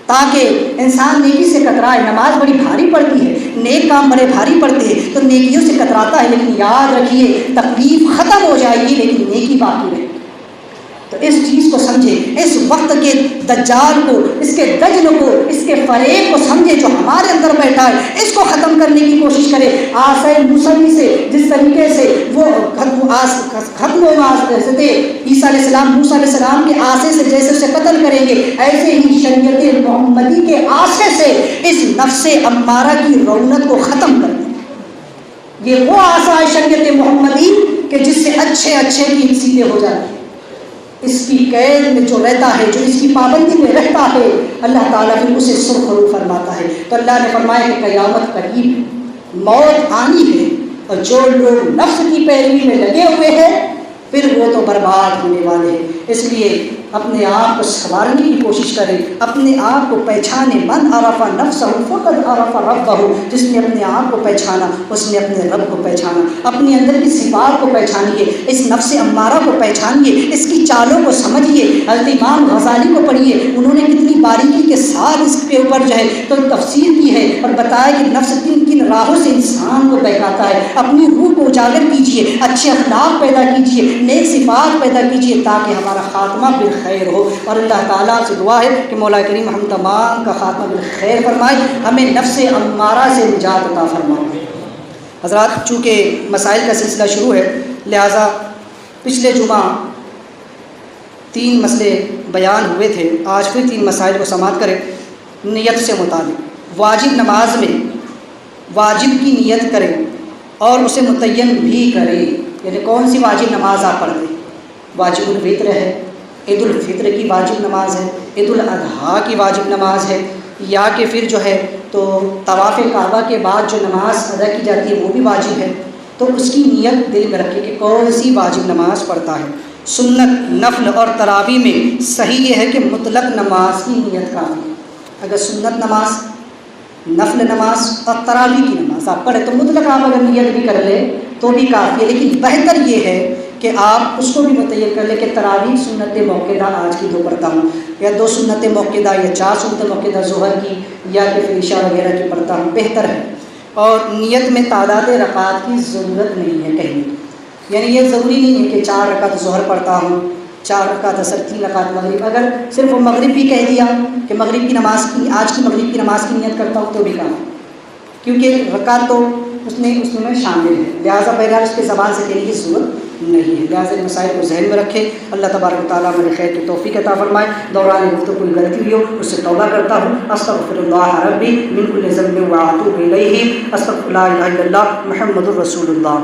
Speaker 1: تاکہ انسان نیکی سے کترائے۔ نماز بڑی بھاری پڑتی ہے، نیک کام بڑے بھاری پڑتے ہیں تو نیکیوں سے کتراتا ہے، لیکن یاد رکھیے تکلیف ختم ہو جائے گی لیکن نیکی باقی رہے گی۔ تو اس چیز کو سمجھیں، اس وقت کے دجال کو، اس کے دجل کو، اس کے فریب کو سمجھیں جو ہمارے اندر بیٹھا ہے، اس کو ختم کرنے کی کوشش کریں۔ آسے موسوی سے جس طریقے سے وہ ختم ہو حضرت عیسیٰ علیہ السلام، موسیٰ علیہ السلام کے آسے سے جیسے اسے قتل کریں گے، ایسے ہی شریعت محمدی کے آسے سے اس نفس امارہ کی رونق کو ختم کر دیں۔ یہ وہ آسا ہے شریعت محمدی کہ جس سے اچھے اچھے کی سیدھے ہو جاتی ہیں۔ اس کی قید میں جو رہتا ہے، جو اس کی پابندی میں رہتا ہے، اللہ تعالیٰ پھر اسے سرخرو فرماتا ہے۔ تو اللہ نے فرمایا کہ قیامت قریب ہے، موت آنی ہے، اور جو لوگ نفس کی پیروی میں لگے ہوئے ہیں پھر وہ تو برباد ہونے والے ہیں۔ اس لیے اپنے آپ کو سنوارنے کی کوشش کریں، اپنے آپ کو پہچانے۔ من عرف نفسہ فقد عرف ربہ، جس نے اپنے آپ کو پہچانا اس نے اپنے رب کو پہچانا۔ اپنے اندر کی صفات کو پہچانیے، اس نفس امارہ کو پہچانیے، اس کی چالوں کو سمجھیے۔ حضرت امام غزالی کو پڑھیے، انہوں نے کتنی باریکی کے ساتھ اس کے اوپر جو ہے تو تفسیر کی ہے اور بتایا کہ نفس کن کن راہوں سے انسان کو بہکاتا ہے۔ اپنی روح کو اجاگر کیجیے، اچھے اخلاق پیدا کیجیے، نیک صفات پیدا کیجیے تاکہ ہمارا خاتمہ بالخیر ہو۔ اور اللہ تعالیٰ سے دعا ہے کہ مولا کریم ہم تمام کا خاتمہ بالخیر فرمائے، ہمیں نفس امارہ سے نجات عطا فرمائے۔ حضرات، چونکہ مسائل کا سلسلہ شروع ہے لہٰذا پچھلے جمعہ 3 مسئلے بیان ہوئے تھے، آج پھر 3 مسائل کو سماعت کریں۔ نیت سے متعلق، واجب نماز میں واجب کی نیت کریں اور اسے متعین بھی کریں۔ یعنی کون سی واجب نماز آپ پڑھتے ہیں؟ واجب الفطر ہے، عید الفطر کی واجب نماز ہے، عید الاضحیٰ کی واجب نماز ہے، یا کہ پھر جو ہے تو طواف کعبہ کے بعد جو نماز ادا کی جاتی ہے وہ بھی واجب ہے۔ تو اس کی نیت دل میں رکھے کہ کون سی واجب نماز پڑھتا ہے۔ سنت، نفل اور تراویح میں صحیح یہ ہے کہ مطلق نماز کی نیت کافی ہے۔ اگر سنت نماز، نفل نماز اور تراویح کی نماز آپ پڑھیں تو مطلق آپ اگر نیت بھی کر لیں تو بھی کافی ہے، لیکن بہتر یہ ہے کہ آپ اس کو بھی متعین کر لیں کہ تراویح سنت موقعہ آج کی 2 پڑھتا ہوں، یا 2 سنت موقعہ یا 4 سنت موقعہ ظہر کی یا کہ پھر عشاء وغیرہ کی پڑھتا ہوں، بہتر ہے۔ اور نیت میں تعداد رکعات کی ضرورت نہیں ہے کہیں، یعنی یہ ضروری نہیں ہے کہ 4 رکعت ظہر پڑھتا ہوں، 4 رکعت عصر، 3 رکعت مغرب۔ اگر صرف مغرب بھی کہہ دیا کہ مغرب کی نماز کی، آج کی مغرب کی نماز کی نیت کرتا ہوں تو بھی کافی، کیونکہ رکعت تو اس میں شامل ہے، لہٰذا بہرحال اس کے زبان سے کہنے کی ضرورت نہیں ہے۔ لہٰذا ان مسائل کو ذہن میں رکھیں۔ اللہ تبارک و تعالیٰ میرے خیر کی توفیق عطا فرمائے۔ دوران گفتگو کوئی غلطی ہوئی ہو اس سے توبہ کرتا ہوں۔ استغفر اللہ ربی من کل ذنب و اتوب الیہ، استغفر لا الہ الا اللہ محمد الرسول اللہ۔